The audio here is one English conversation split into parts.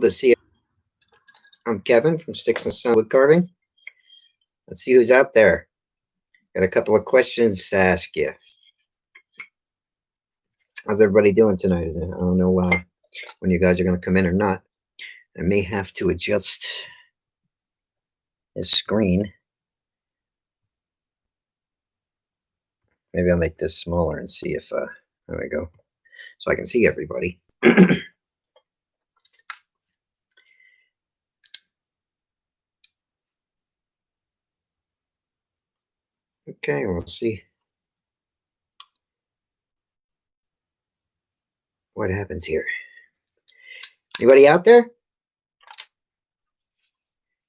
to see. I'm Kevin from Sticks and Stone Wood Carving. Let's see who's out there. Got a couple of questions to ask you. How's everybody doing tonight? I don't know when you guys are going to come in or not. I may have to adjust this screen. Maybe I'll make this smaller and see if, there we go, so I can see everybody. Okay, we'll see what happens here. Anybody out there?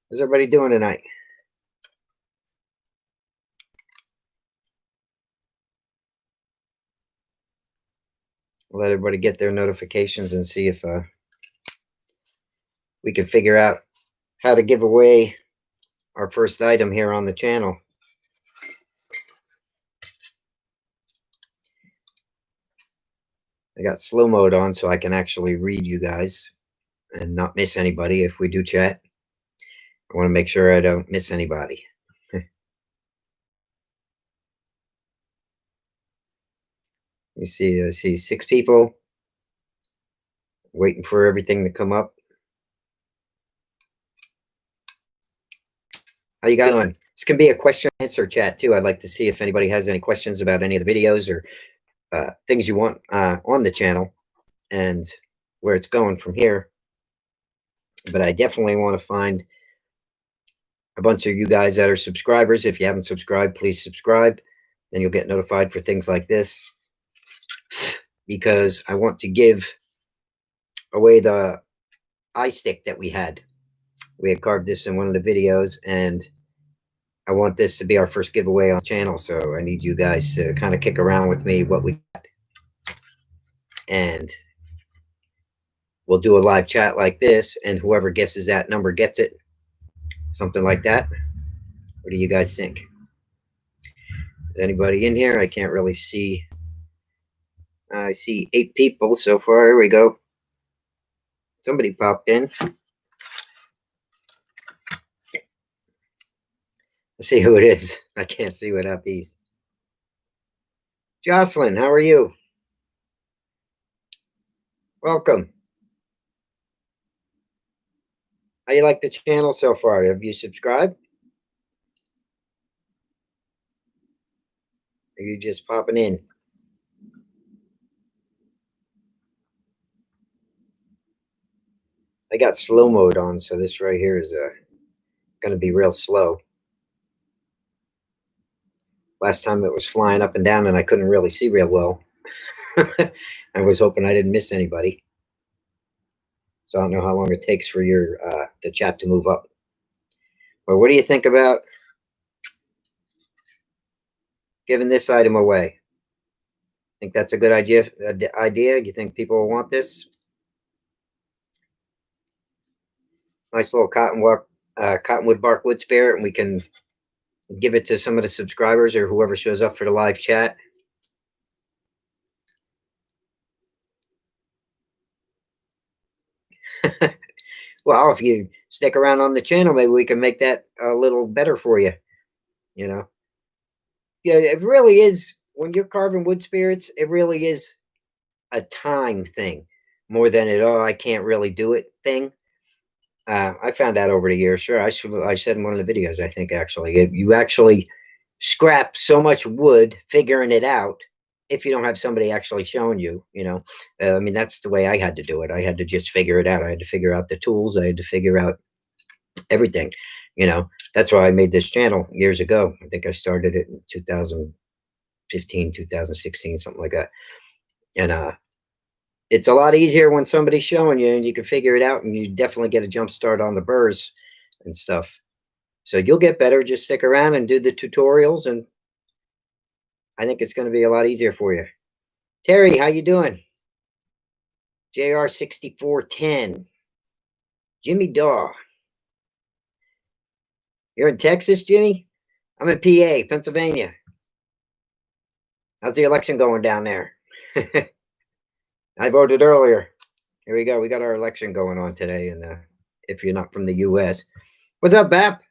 How's everybody doing tonight? We'll let everybody get their notifications and see if we can figure out how to give away our first item here on the channel. I got slow mode on so I can actually read you guys and not miss anybody if we do chat. I want to make sure I don't miss anybody. You see, I see 6 people waiting for everything to come up. How you guys doing? This can be a question and answer chat too. I'd like to see if anybody has any questions about any of the videos or things you want on the channel and where it's going from here. But I definitely want to find a bunch of you guys that are subscribers. If you haven't subscribed, please subscribe. Then you'll get notified for things like this, because I want to give away the eye stick that we had. We had carved this in one of the videos, and I want this to be our first giveaway on the channel. So I need you guys to kind of kick around with me what we got. And we'll do a live chat like this, and whoever guesses that number gets it. Something like that. What do you guys think? Is anybody in here? I can't really see. I see 8 people so far. Here we go. Somebody popped in. Let's see who it is. I can't see without these. Jocelyn, how are you? Welcome. How you like the channel so far? Have you subscribed? Are you just popping in? I got slow mode on, so this right here is going to be real slow. Last time it was flying up and down and I couldn't really see real well. I was hoping I didn't miss anybody. So I don't know how long it takes for your the chat to move up. But what do you think about giving this item away? Think that's a good idea? You think people will want this? Nice little cottonwood bark wood spirit, and we can give it to some of the subscribers or whoever shows up for the live chat. Well, if you stick around on the channel, maybe we can make that a little better for you. You know, yeah, it really is. When you're carving wood spirits, it really is a time thing more than I can't really do it thing. I found out over the years. Sure, I said in one of the videos, I think actually, you actually scrap so much wood figuring it out if you don't have somebody actually showing you. You know, I mean, that's the way I had to do it. I had to just figure it out. I had to figure out the tools. I had to figure out everything. You know, that's why I made this channel years ago. I think I started it in 2015, 2016, something like that. And it's a lot easier when somebody's showing you and you can figure it out, and you definitely get a jump start on the burrs and stuff. So you'll get better. Just stick around and do the tutorials, and I think it's going to be a lot easier for you. Terry, how you doing? JR6410. Jimmy Daw. You're in Texas, Jimmy? I'm in PA, Pennsylvania. How's the election going down there? I voted earlier. Here we go. We got our election going on today, and if you're not from the U.S., what's up, Bap?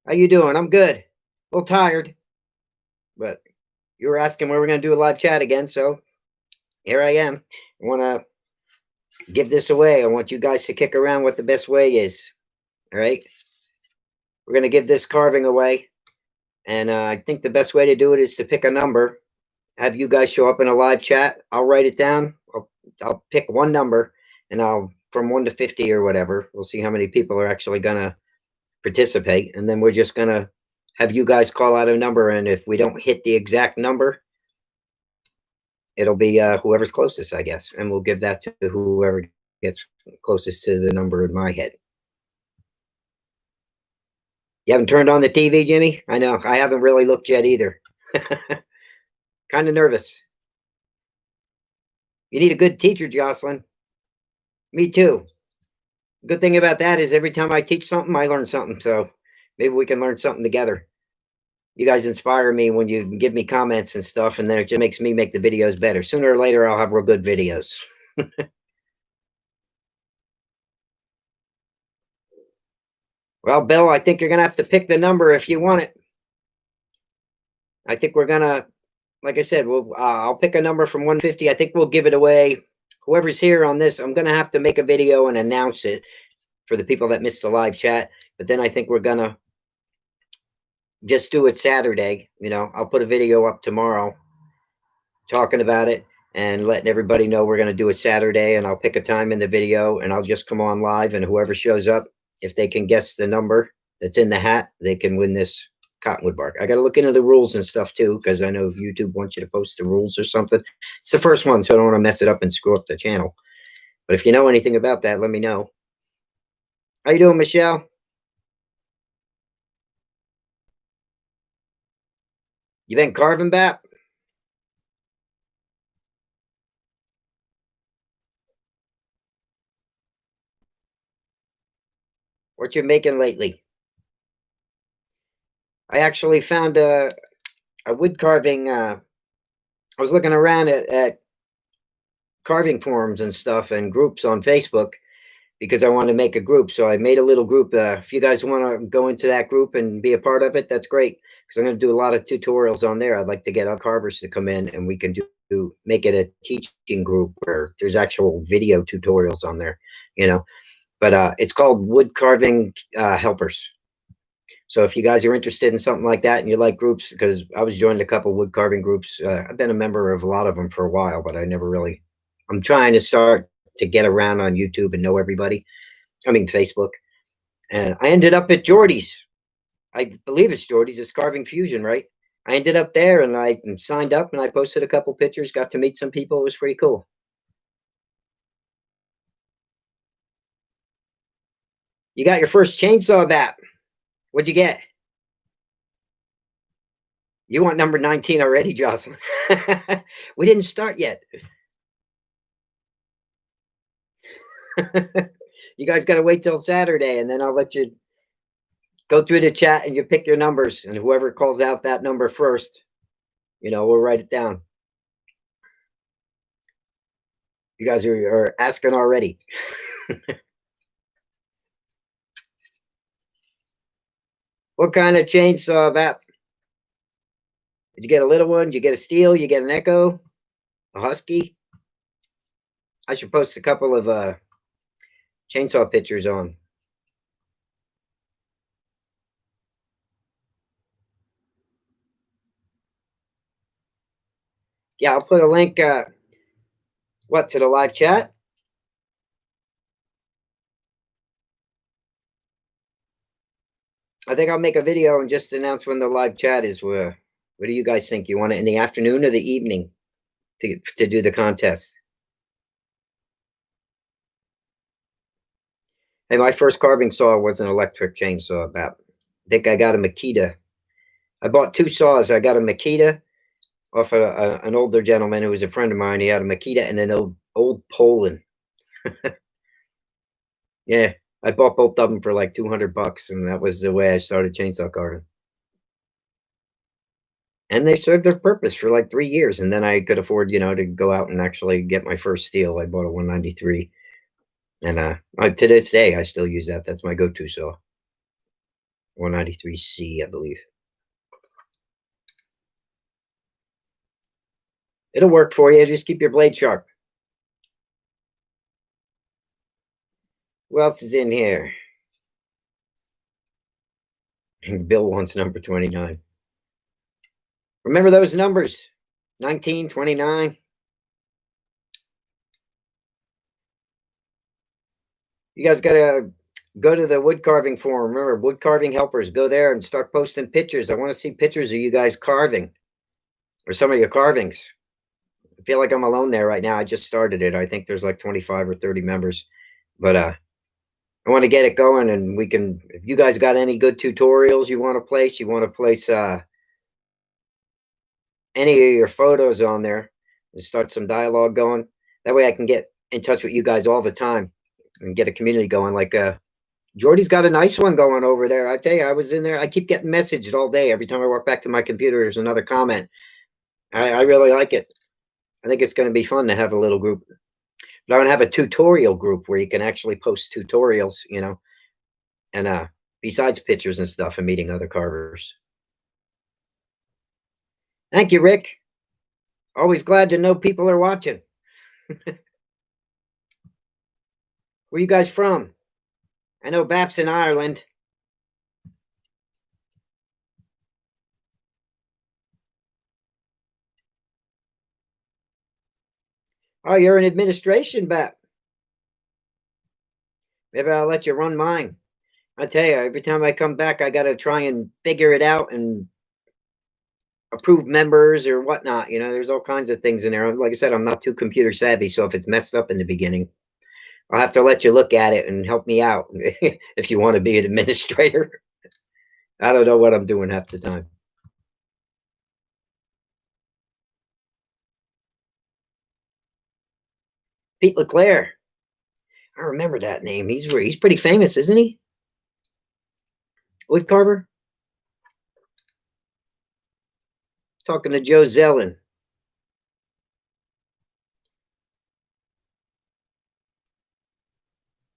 How you doing? I'm good. A little tired, but you were asking where we're going to do a live chat again, so here I am. I want to give this away. I want you guys to kick around what the best way is. All right, we're going to give this carving away, and I think the best way to do it is to pick a number. Have you guys show up in a live chat. I'll write it down. I'll pick one number, and I'll from 1 to 50 or whatever. We'll see how many people are actually going to participate, and then we're just going to have you guys call out a number, and if we don't hit the exact number, it'll be whoever's closest, I guess, and we'll give that to whoever gets closest to the number in my head. You haven't turned on the TV, Jimmy? I know. I haven't really looked yet either. Kind of nervous. You need a good teacher, Jocelyn. Me too. Good thing about that is every time I teach something, I learn something. So maybe we can learn something together. You guys inspire me when you give me comments and stuff, and then it just makes me make the videos better. Sooner or later, I'll have real good videos. Well, Bill, I think you're going to have to pick the number if you want it. I think we're going to, like I said, I'll pick a number from 150. I think we'll give it away. Whoever's here on this, I'm going to have to make a video and announce it for the people that missed the live chat. But then I think we're going to just do it Saturday. You know, I'll put a video up tomorrow talking about it and letting everybody know we're going to do it Saturday, and I'll pick a time in the video and I'll just come on live, and whoever shows up, if they can guess the number that's in the hat, they can win this cottonwood bark. I got to look into the rules and stuff too, because I know YouTube wants you to post the rules or something. It's the first one, so I don't want to mess it up and screw up the channel. But if you know anything about that, let me know. How you doing, Michelle? You been carving, Bap? What you making lately? I actually found a wood carving. I was looking around at carving forums and stuff and groups on Facebook because I wanted to make a group. So I made a little group. If you guys want to go into that group and be a part of it, that's great, because I'm going to do a lot of tutorials on there. I'd like to get other carvers to come in, and we can make it a teaching group where there's actual video tutorials on there, you know. But it's called Wood Carving Helpers. So if you guys are interested in something like that and you like groups, because I was joined a couple wood carving groups. I've been a member of a lot of them for a while, but I never really, I'm trying to start to get around on YouTube and know everybody. I mean, Facebook. And I ended up at Jordy's. I believe it's Jordy's. It's Carving Fusion, right? I ended up there and I signed up and I posted a couple pictures, got to meet some people. It was pretty cool. You got your first chainsaw bat. What'd you get? You want number 19 already, Jocelyn? We didn't start yet. You guys got to wait till Saturday, and then I'll let you go through the chat and you pick your numbers, and whoever calls out that number first, you know, we'll write it down. You guys are asking already. What kind of chainsaw, Bap? Did you get a little one? Did you get a steel? You get an Echo? A Husky? I should post a couple of chainsaw pictures on. Yeah, I'll put a link, to the live chat? I think I'll make a video and just announce when the live chat is. What do you guys think? You want it in the afternoon or the evening to do the contest? Hey, my first carving saw was an electric chainsaw. I think I got a Makita. I bought two saws. I got a Makita off an older gentleman who was a friend of mine. He had a Makita and an old Poland. Yeah, I bought both of them for like $200, and that was the way I started chainsaw carving. And they served their purpose for like 3 years, and then I could afford, to go out and actually get my first steel. I bought a 193, and, to this day, I still use that. That's my go-to saw. 193C, I believe. It'll work for you, just keep your blade sharp. Who else is in here? Bill wants number 29. Remember those numbers? 19, 29. You guys gotta go to the wood carving forum. Remember, wood carving helpers. Go there and start posting pictures. I want to see pictures of you guys carving or some of your carvings. I feel like I'm alone there right now. I just started it. I think there's like 25 or 30 members, but I want to get it going, and we can. If you guys got any good tutorials you want to place any of your photos on there and start some dialogue going. That way, I can get in touch with you guys all the time and get a community going. Like Jordy's got a nice one going over there. I tell you, I was in there. I keep getting messaged all day. Every time I walk back to my computer, there's another comment. I really like it. I think it's going to be fun to have a little group. But I'm going to have a tutorial group where you can actually post tutorials, and besides pictures and stuff and meeting other carvers. Thank you, Rick. Always glad to know people are watching. Where you guys from? I know Bap's in Ireland. Oh, you're in administration, Bap. Maybe I'll let you run mine. I tell you, every time I come back, I got to try and figure it out and approve members or whatnot. There's all kinds of things in there. Like I said, I'm not too computer savvy, so if it's messed up in the beginning, I'll have to let you look at it and help me out if you want to be an administrator. I don't know what I'm doing half the time. Pete LeClaire. I remember that name. He's pretty famous, isn't he? Wood carver. Talking to Joe Zellin.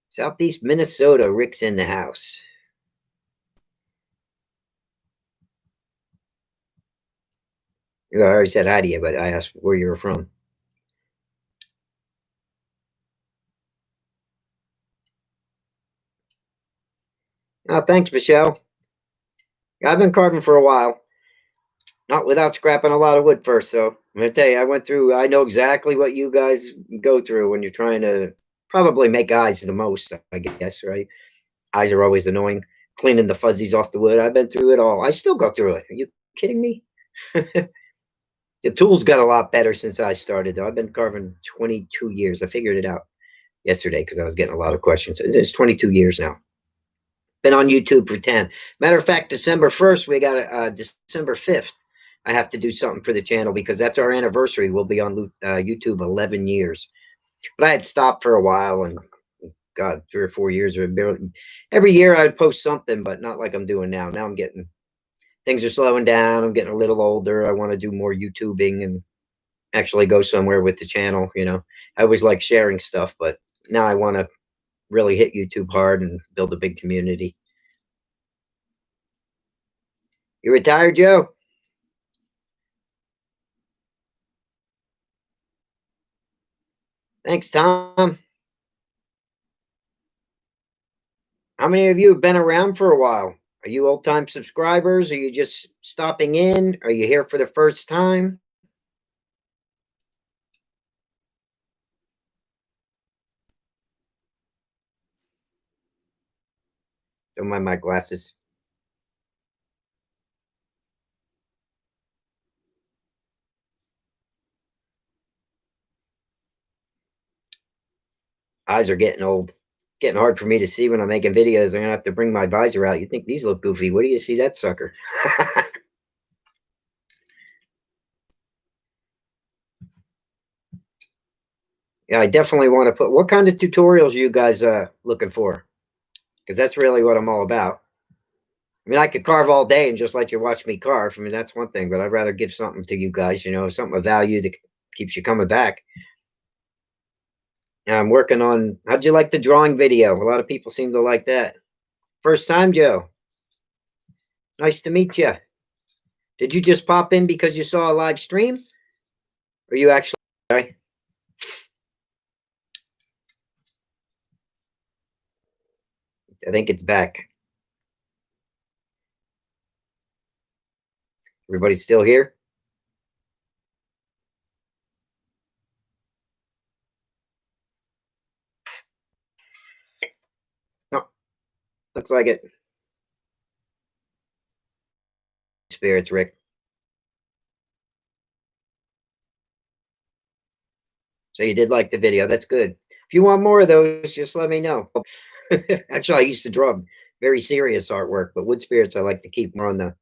Southeast Minnesota. Rick's in the house. I already said hi to you, but I asked where you were from. Oh, thanks, Michelle. I've been carving for a while. Not without scrapping a lot of wood first, so I'm gonna tell you, I know exactly what you guys go through when you're trying to probably make eyes the most, I guess, right? Eyes are always annoying. Cleaning the fuzzies off the wood. I've been through it all. I still go through it. Are you kidding me? The tools got a lot better since I started, though. I've been carving 22 years. I figured it out yesterday because I was getting a lot of questions. It's 22 years now. Been on YouTube for 10. Matter of fact, December 1st, we got December 5th. I have to do something for the channel because that's our anniversary. We'll be on YouTube 11 years. But I had stopped for a while, and God, 3 or 4 years. Every year I'd post something, but not like I'm doing now. Now things are slowing down. I'm getting a little older. I want to do more YouTubing and actually go somewhere with the channel. I always like sharing stuff, but now I want to really hit YouTube hard and build a big community. You retired, Joe? Thanks, Tom. How many of you have been around for a while? Are you old-time subscribers? Are you just stopping in? Are you here for the first time? Don't mind my glasses. Eyes are getting old. It's getting hard for me to see when I'm making videos. I'm going to have to bring my visor out. You think these look goofy. What do you see that sucker? Yeah, I definitely want to put... What kind of tutorials are you guys looking for? Because that's really what I'm all about. I mean, I could carve all day and just let you watch me carve. I mean, that's one thing, but I'd rather give something to you guys, something of value that keeps you coming back. I'm working on, how'd you like the drawing video? A lot of people seem to like that. First time, Joe. Nice to meet you. Did you just pop in because you saw a live stream? Or you actually? I think it's back. Everybody's still here? No, looks like it. Spirits, Rick. So you did like the video. That's good. If you want more of those, just let me know. Actually, I used to draw very serious artwork, but wood spirits I like to keep more on the.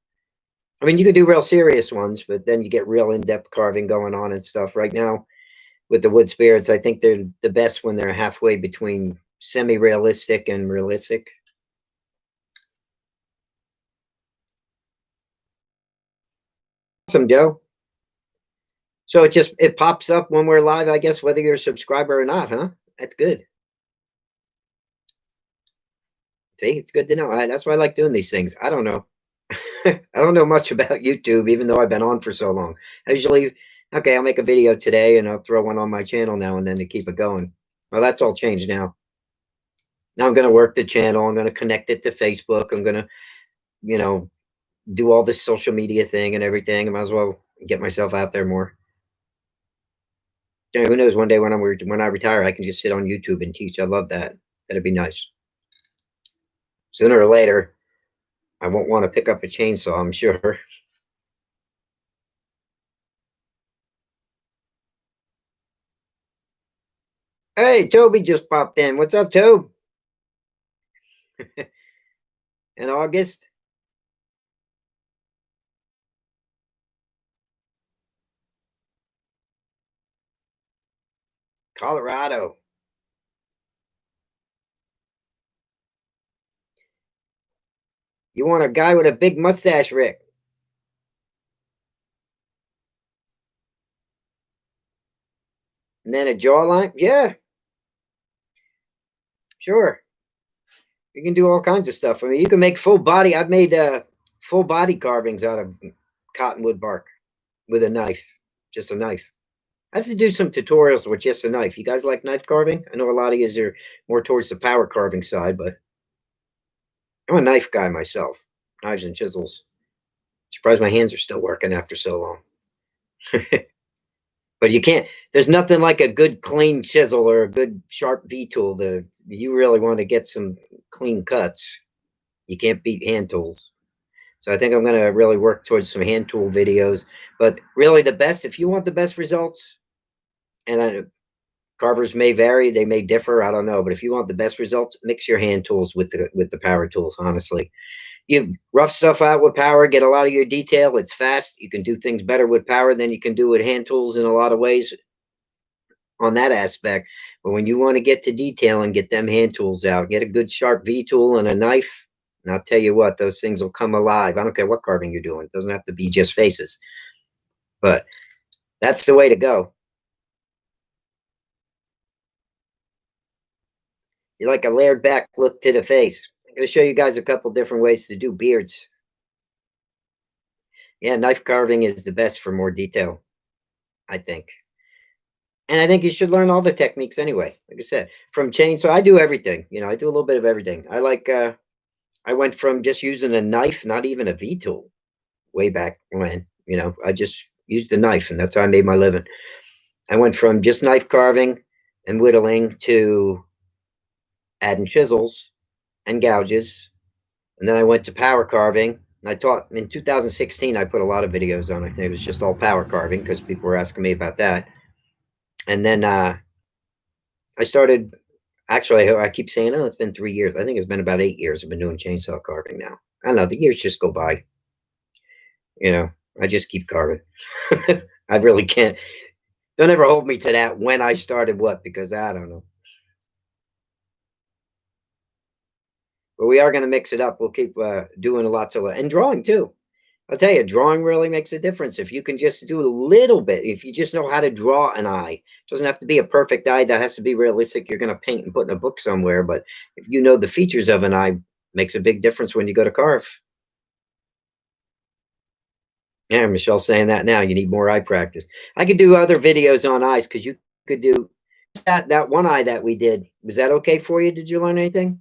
I mean, you could do real serious ones, but then you get real in-depth carving going on and stuff. Right now, with the wood spirits, I think they're the best when they're halfway between semi-realistic and realistic. Awesome, Joe. So it pops up when we're live, I guess, whether you're a subscriber or not, huh? That's good. See, it's good to know. That's why I like doing these things. I don't know. I don't know much about YouTube, even though I've been on for so long. I usually, okay, I'll make a video today and I'll throw one on my channel now and then to keep it going. Well, that's all changed now. Now I'm going to work the channel. I'm going to connect it to Facebook. I'm going to, do all this social media thing and everything. I might as well get myself out there more. Yeah, who knows? One day when I retire, I can just sit on YouTube and teach. I love that. That'd be nice. Sooner or later, I won't want to pick up a chainsaw, I'm sure. Hey, Toby just popped in. What's up, Tobe? In August? Colorado. You want a guy with a big mustache, Rick? And then a jawline? Yeah, sure. You can do all kinds of stuff. I mean, you can make full body. I've made full body carvings out of cottonwood bark with a knife, just a knife. I have to do some tutorials with just a knife. You guys like knife carving? I know a lot of you are more towards the power carving side, but I'm a knife guy myself. Knives and chisels. Surprised my hands are still working after so long. But you can't. There's nothing like a good clean chisel or a good sharp V tool. You really want to get some clean cuts. You can't beat hand tools. So I think I'm going to really work towards some hand tool videos. But really, the best, if you want the best results, and carvers may vary, they may differ. I don't know, but if you want the best results, mix your hand tools with the power tools. Honestly, you rough stuff out with power, get a lot of your detail. It's fast. You can do things better with power than you can do with hand tools in a lot of ways on that aspect. But when you want to get to detail and get them hand tools out, get a good sharp V tool and a knife. And I'll tell you what, those things will come alive. I don't care what carving you're doing. It doesn't have to be just faces. But that's the way to go. You like a layered back look to the face. I'm going to show you guys a couple different ways to do beards. Yeah, knife carving is the best for more detail, I think. And I think you should learn all the techniques anyway. Like I said, from chainsaw, I do everything. I do a little bit of everything. I went from just using a knife, not even a V tool, way back when. I just used a knife, and that's how I made my living. I went from just knife carving and whittling to adding chisels and gouges, and then I went to power carving. And I taught in 2016. I put a lot of videos on. I think it was just all power carving because people were asking me about that. And then I started. Actually, I keep saying, "Oh, it's been 3 years." I think it's been about 8 years. I've been doing chainsaw carving now. I don't know. The years just go by. I just keep carving. I really can't. Don't ever hold me to that when I started what, because I don't know. But we are going to mix it up. We'll keep doing lots of, and drawing too. I'll tell you, drawing really makes a difference. If you can just do a little bit, if you just know how to draw an eye, it doesn't have to be a perfect eye. That has to be realistic. You're going to paint and put in a book somewhere. But if you know the features of an eye, makes a big difference when you go to carve. Yeah, Michelle's saying that now. You need more eye practice. I could do other videos on eyes because you could do that one eye that we did. Was that okay for you? Did you learn anything?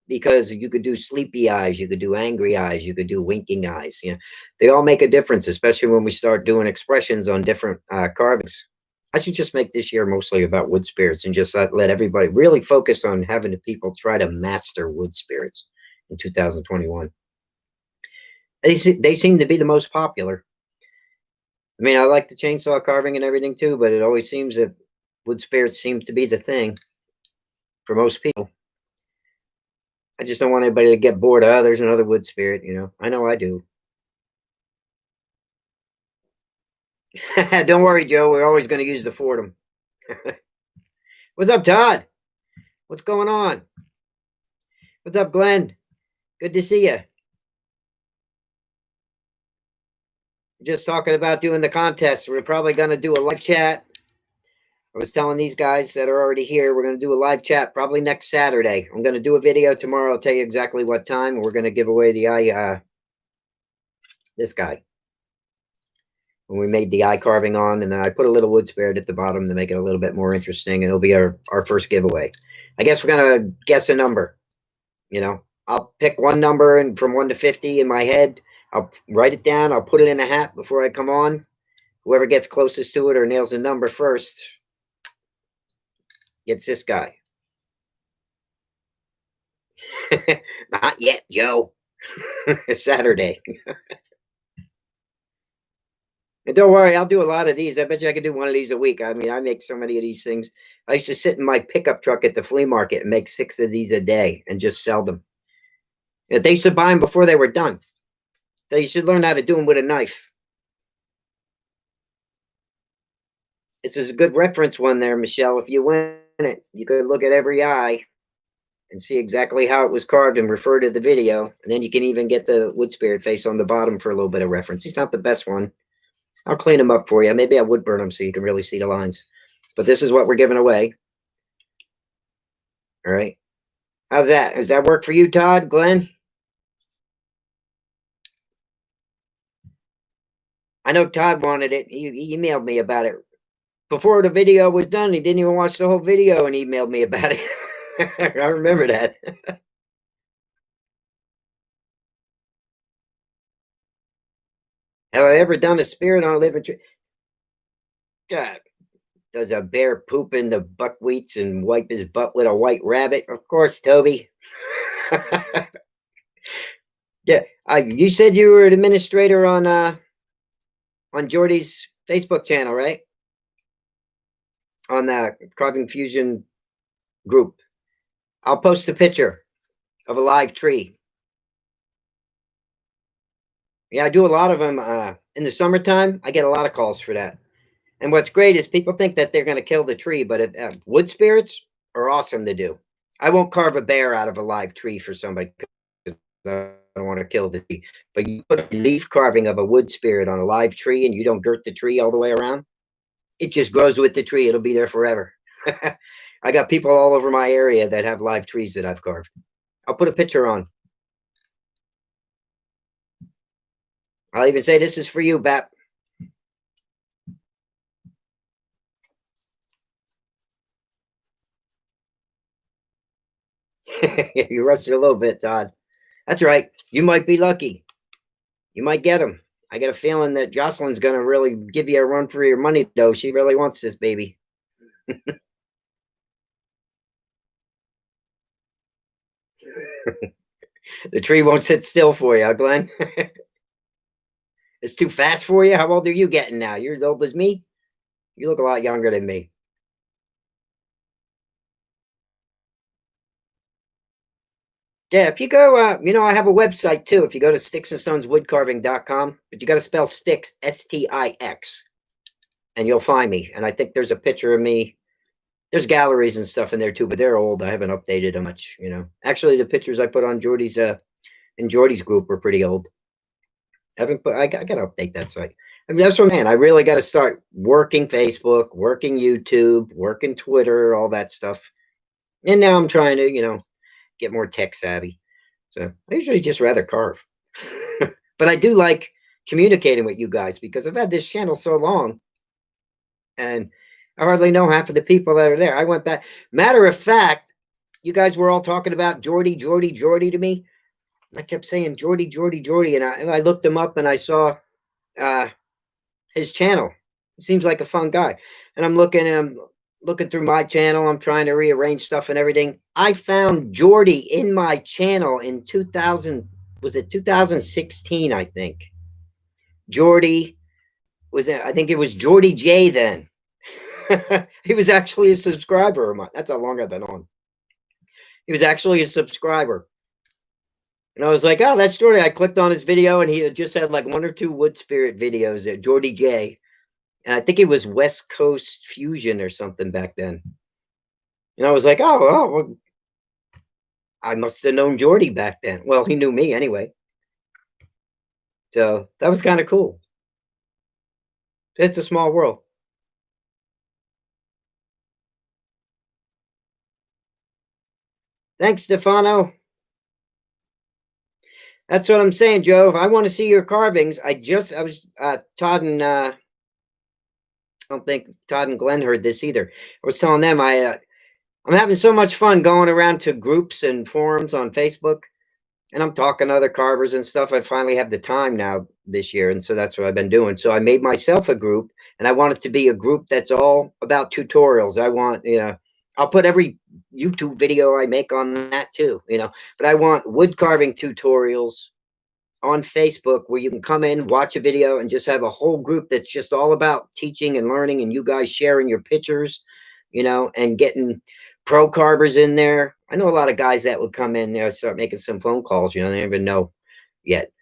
Because you could do sleepy eyes, you could do angry eyes, you could do winking eyes. You know, they all make a difference, especially when we start doing expressions on different carvings. I should just make this year mostly about wood spirits and just let everybody really focus on having the people try to master wood spirits in 2021. They seem to be the most popular. I mean, I like the chainsaw carving and everything too, but it always seems that wood spirits seem to be the thing for most people. I just don't want anybody to get bored. There's another wood spirit, you know. I know I do. Don't worry, Joe. We're always going to use the Fordham. What's up, Todd? What's going on? What's up, Glenn? Good to see you. Just talking about doing the contest. We're probably going to do a live chat. I was telling these guys that are already here, we're going to do a live chat probably next Saturday. I'm going to do a video tomorrow. I'll tell you exactly what time. We're going to give away the eye, this guy. When we made the eye carving on, and then I put a little wood spirit at the bottom to make it a little bit more interesting, and it'll be our first giveaway. I guess we're going to guess a number. You know, I'll pick one number and from 1 to 50 in my head. I'll write it down. I'll put it in a hat before I come on. Whoever gets closest to it or nails the number first gets this guy. Not yet, Joe. Saturday. And don't worry, I'll do a lot of these. I bet you I could do one of these a week. I mean, I make so many of these things. I used to sit in my pickup truck at the flea market and make 6 of these a day and just sell them. They used to buy them before they were done. So you should learn how to do them with a knife. This is a good reference one there, Michelle. If you win it, you could look at every eye and see exactly how it was carved and refer to the video. And then you can even get the wood spirit face on the bottom for a little bit of reference. He's not the best one. I'll clean them up for you. Maybe I would burn them so you can really see the lines. But this is what we're giving away. All right. How's that? Does that work for you, Todd, Glenn? I know Todd wanted it. He emailed me about it. Before the video was done, he didn't even watch the whole video and emailed me about it. I remember that. Have I ever done a spirit on a living tree? God, does a bear poop in the buckwheats and wipe his butt with a white rabbit? Of course, Toby. Yeah, you said you were an administrator on Jordy's Facebook channel, right? On the Carving Fusion group. I'll post a picture of a live tree. Yeah, I do a lot of them in the summertime. I get a lot of calls for that. And what's great is people think that they're going to kill the tree, but wood spirits are awesome to do. I won't carve a bear out of a live tree for somebody because I don't want to kill the tree. But you put a leaf carving of a wood spirit on a live tree and you don't girt the tree all the way around, it just grows with the tree. It'll be there forever. I got people all over my area that have live trees that I've carved. I'll put a picture on. I'll even say this is for you, Bap. You rushed it a little bit, Todd. That's right. You might be lucky. You might get them. I get a feeling that Jocelyn's going to really give you a run for your money, though. She really wants this baby. The tree won't sit still for you, Glenn. It's too fast for you. How old are you getting now? You're as old as me? You look a lot younger than me. Yeah, if you go, I have a website too. If you go to sticksandstoneswoodcarving.com, but you got to spell sticks, S-T-I-X, and you'll find me. And I think there's a picture of me There's galleries and stuff in there too, but they're old. I haven't updated them much, you know. Actually, the pictures I put on Jordy's in Jordy's group were pretty old. Haven't put I gotta update that site. I mean, that's what man, I really gotta start working Facebook, working YouTube, working Twitter, all that stuff. And now I'm trying to, you know, get more tech savvy. So I usually just rather carve. But I do like communicating with you guys because I've had this channel so long and I hardly know half of the people that are there. I went back. Matter of fact, you guys were all talking about Jordy, Jordy, Jordy to me. I kept saying Jordy, Jordy, Jordy, and I looked him up and I saw uh, his channel. He seems like a fun guy, and I'm looking through my channel. I'm trying to rearrange stuff and everything. I found Jordy in my channel in 2000. Was it 2016? I think Jordy was. I think it was Jordy J then. He was actually a subscriber of mine. That's how long I've been on. He was actually a subscriber. And I was like, oh, that's Jordy. I clicked on his video and he had just had like one or two Wood Spirit videos at Jordy J. And I think it was West Coast Fusion or something back then. And I was like, oh, well, I must have known Jordy back then. Well, he knew me anyway. So that was kind of cool. It's a small world. Thanks, Stefano. That's what I'm saying, Joe. If I want to see your carvings, I was Todd and I don't think Todd and Glenn heard this either. I was telling them I'm having so much fun going around to groups and forums on Facebook, and I'm talking to other carvers and stuff. I finally have the time now this year, and so that's what I've been doing. So I made myself a group, and I want it to be a group that's all about tutorials. I want, you know, I'll put every YouTube video I make on that too, you know, but I want wood carving tutorials on Facebook where you can come in, watch a video, and just have a whole group that's just all about teaching and learning, and you guys sharing your pictures, you know, and getting pro carvers in there. I know a lot of guys that would come in there, start making some phone calls, you know, they don't even know yet.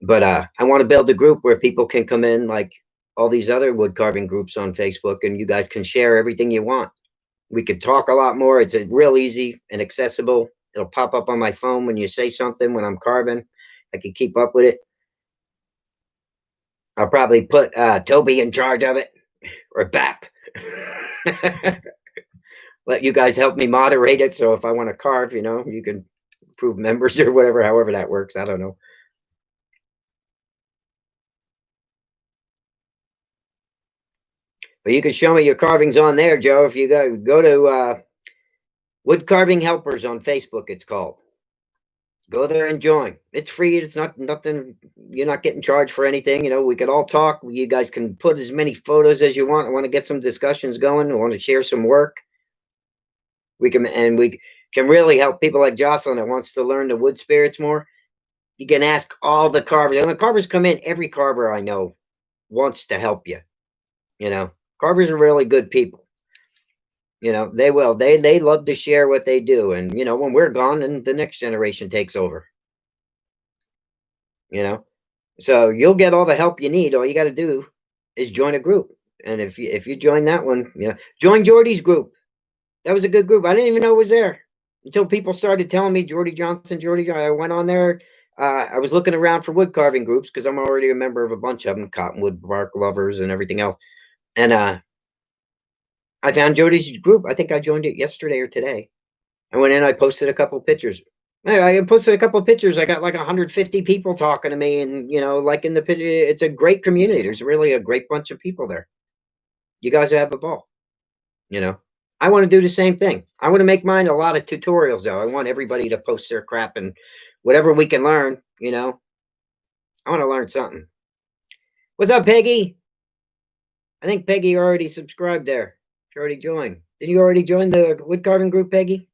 But I want to build a group where people can come in like all these other wood carving groups on Facebook, and you guys can share everything you want. We could talk a lot more. It's a real easy and accessible. It'll pop up on my phone when you say something when I'm carving. I can keep up with it. I'll probably put Toby in charge of it or BAP. Let you guys help me moderate it. So if I want to carve, you know, you can approve members or whatever, however that works. I don't know. But you can show me your carvings on there, Joe. If you go to Wood Carving Helpers on Facebook, it's called. Go there and join. It's free. It's not nothing. You're not getting charged for anything. You know, we could all talk. You guys can put as many photos as you want. I want to get some discussions going. I want to share some work. We can really help people like Jocelyn that wants to learn the wood spirits more. You can ask all the carvers. When carvers come in, every carver I know wants to help you. You know, carvers are really good people. You know, they will. They love to share what they do. And, you know, when we're gone, and the next generation takes over. You know, so you'll get all the help you need. All you got to do is join a group. And if you join that one, you know, join Jordy's group. That was a good group. I didn't even know it was there until people started telling me Jordy Johnson, Jordy. I went on there. I was looking around for wood carving groups because I'm already a member of a bunch of them, Cottonwood Bark Lovers and everything else. And I found Jody's group. I think I joined it yesterday or today. I went in. I posted a couple pictures. I posted a couple pictures. I got like 150 people talking to me, and you know, like in the picture, it's a great community. There's really a great bunch of people there. You guys have a ball. You know, I want to do the same thing. I want to make mine a lot of tutorials, though. I want everybody to post their crap and whatever we can learn. You know, I want to learn something. What's up, Peggy? I think Peggy already subscribed there. She already joined. Did you already join the wood carving group, Peggy?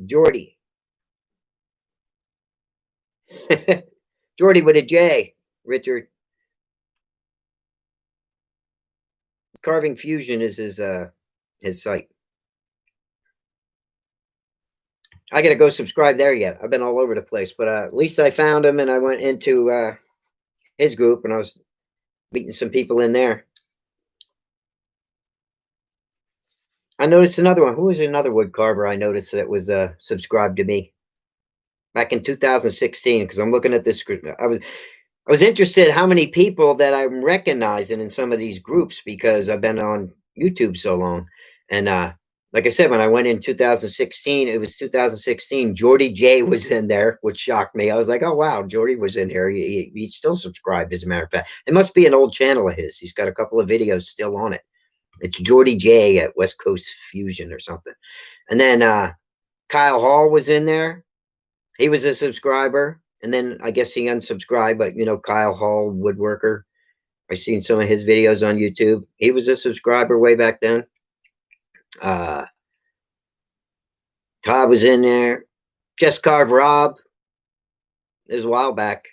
Jordy. Jordy with a J, Richard. Carving Fusion is his site. I gotta go subscribe there yet. I've been all over the place, but at least I found him and I went into his group and I was Meeting some people in there. I noticed another one. Who was another wood carver I noticed that was subscribed to me back in 2016? Because I'm looking at this group. I was interested how many people that I'm recognizing in some of these groups because I've been on YouTube so long. And like I said, when I went in 2016, it was 2016. Jordy J was in there, which shocked me. I was like, oh wow, Jordy was in here. He's still subscribed, as a matter of fact. It must be an old channel of his. He's got a couple of videos still on it. It's Jordy J at West Coast Fusion or something. And then Kyle Hall was in there. He was a subscriber. And then I guess he unsubscribed, but Kyle Hall, woodworker. I've seen some of his videos on YouTube. He was a subscriber way back then. Todd was in there. Just Carve Rob. It was a while back,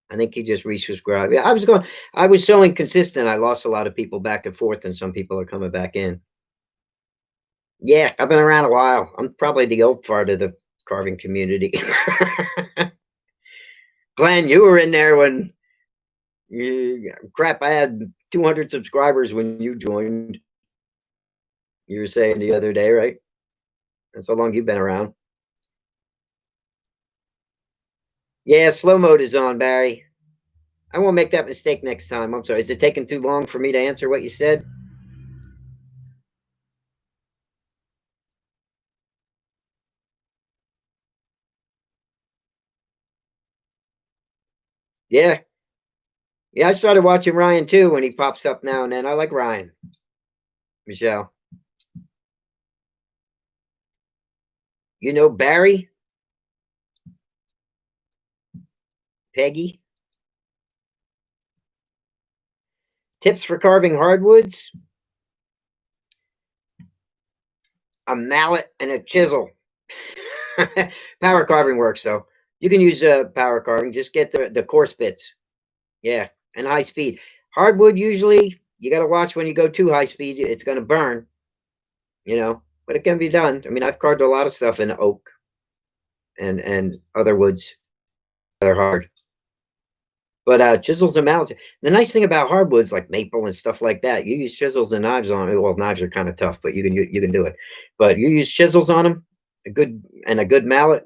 I think he just resubscribed. Yeah, I was so inconsistent. I lost a lot of people back and forth, and some people are coming back in. Yeah, I've been around a while. I'm probably the old fart of the carving community. Glenn, you were in there when crap, I had 200 subscribers when you joined. You were saying the other day, right? That's how long you've been around. Yeah, slow mode is on, Barry. I won't make that mistake next time. I'm sorry. Is it taking too long for me to answer what you said? Yeah. Yeah, I started watching Ryan too when he pops up now and then. I like Ryan. Michelle. You know Barry? Peggy? Tips for carving hardwoods? A mallet and a chisel. Power carving works though. You can use power carving. Just get the coarse bits. Yeah, and high speed. Hardwood usually you got to watch when you go too high speed. It's going to burn. But it can be done. I mean, I've carved a lot of stuff in oak and other woods that are hard. But chisels and mallets. The nice thing about hardwoods like maple and stuff like that, you use chisels and knives on it. Well, knives are kind of tough, but you can do it. But you use chisels on them, a good mallet,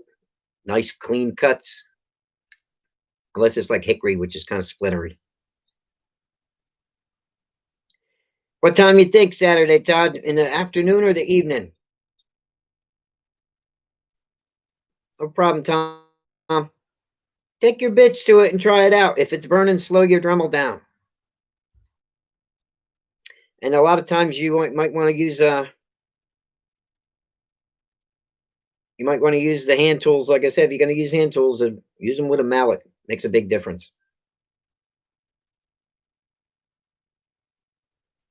nice clean cuts. Unless it's like hickory, which is kind of splintery. What time you think Saturday, Todd? In the afternoon or the evening? No problem, Tom. Take your bitch to it and try it out. If it's burning, slow your Dremel down. And a lot of times you might want to use you might want to use the hand tools. Like I said, if you're going to use hand tools, use them with a mallet. Makes a big difference.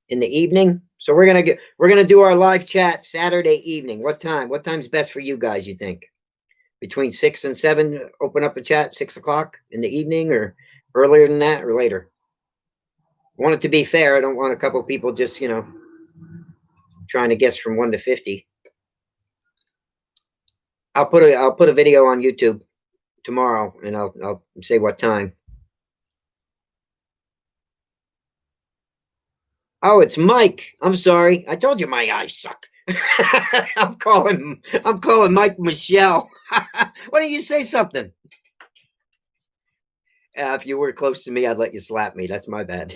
In the evening. So we're gonna do our live chat Saturday evening. What time? What time's best for you guys? You think between 6 and 7? Open up a chat 6 o'clock in the evening, or earlier than that, or later. I want it to be fair. I don't want a couple people just trying to guess from 1 to 50. I'll put a video on YouTube tomorrow, and I'll say what time. Oh, it's Mike. I'm sorry. I told you my eyes suck. I'm calling Mike Michelle. Why don't you say something? If you were close to me, I'd let you slap me. That's my bad.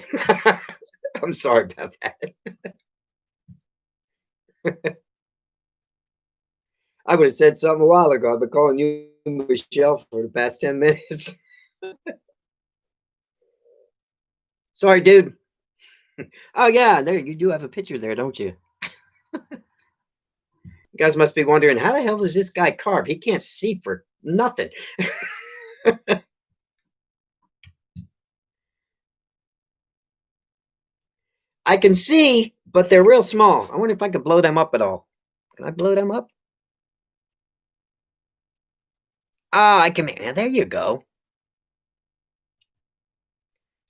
I'm sorry about that. I would have said something a while ago. I've been calling you Michelle for the past 10 minutes. Sorry, dude. Oh, yeah, there you do have a picture there, don't you? You guys must be wondering, how the hell does this guy carve? He can't see for nothing. I can see, but they're real small. I wonder if I could blow them up at all. Can I blow them up? Ah, I can. There you go.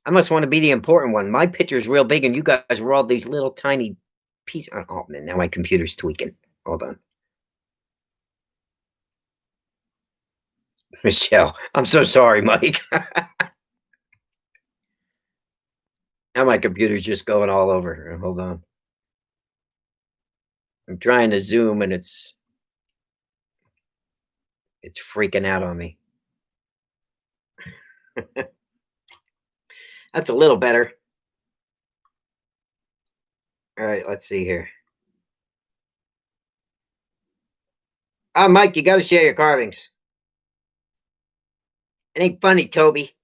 I must want to be the important one. My picture's real big, and you guys were all these little tiny pieces. Oh, man, now my computer's tweaking. Hold on. Michelle, I'm so sorry, Mike. Now my computer's just going all over. Hold on. I'm trying to zoom and it's freaking out on me. That's a little better. All right, let's see here. Mike, you got to share your carvings. It ain't funny, Toby.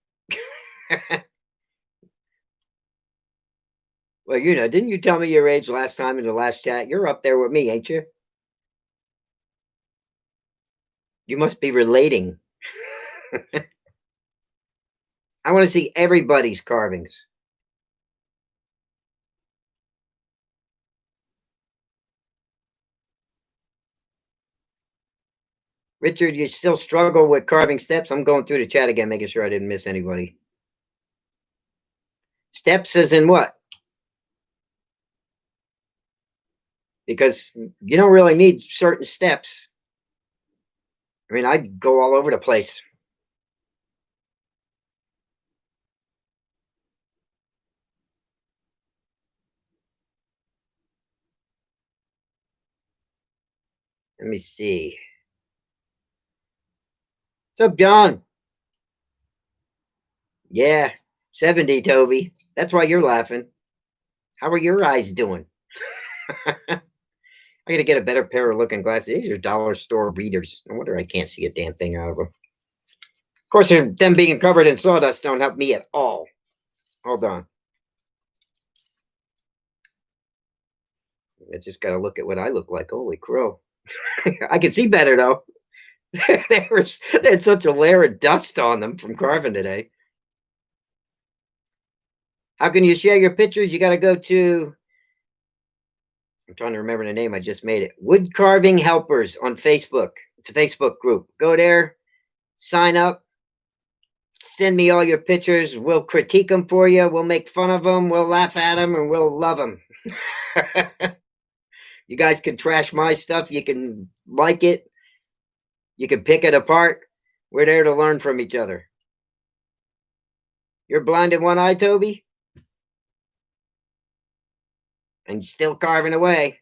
Well, didn't you tell me your age last time in the last chat? You're up there with me, ain't you? You must be relating. I want to see everybody's carvings. Richard, you still struggle with carving steps? I'm going through the chat again, making sure I didn't miss anybody. Steps as in what? Because you don't really need certain steps. I mean, I'd go all over the place. Let me see. What's up, John? Yeah, 70, Toby. That's why you're laughing. How are your eyes doing? I gotta get a better pair of looking glasses. These are dollar store readers. No wonder I can't see a damn thing out of them. Of course, them being covered in sawdust don't help me at all. Hold on. I just gotta look at what I look like. Holy crow. I can see better though. they had such a layer of dust on them from carving today. How can you share your pictures? You got to go to, I'm trying to remember the name. I just made it. Wood Carving Helpers on Facebook. It's a Facebook group. Go there, sign up, send me all your pictures. We'll critique them for you. We'll make fun of them. We'll laugh at them and we'll love them. You guys can trash my stuff. You can like it. You can pick it apart. We're there to learn from each other. You're blind in one eye, Toby? And still carving away.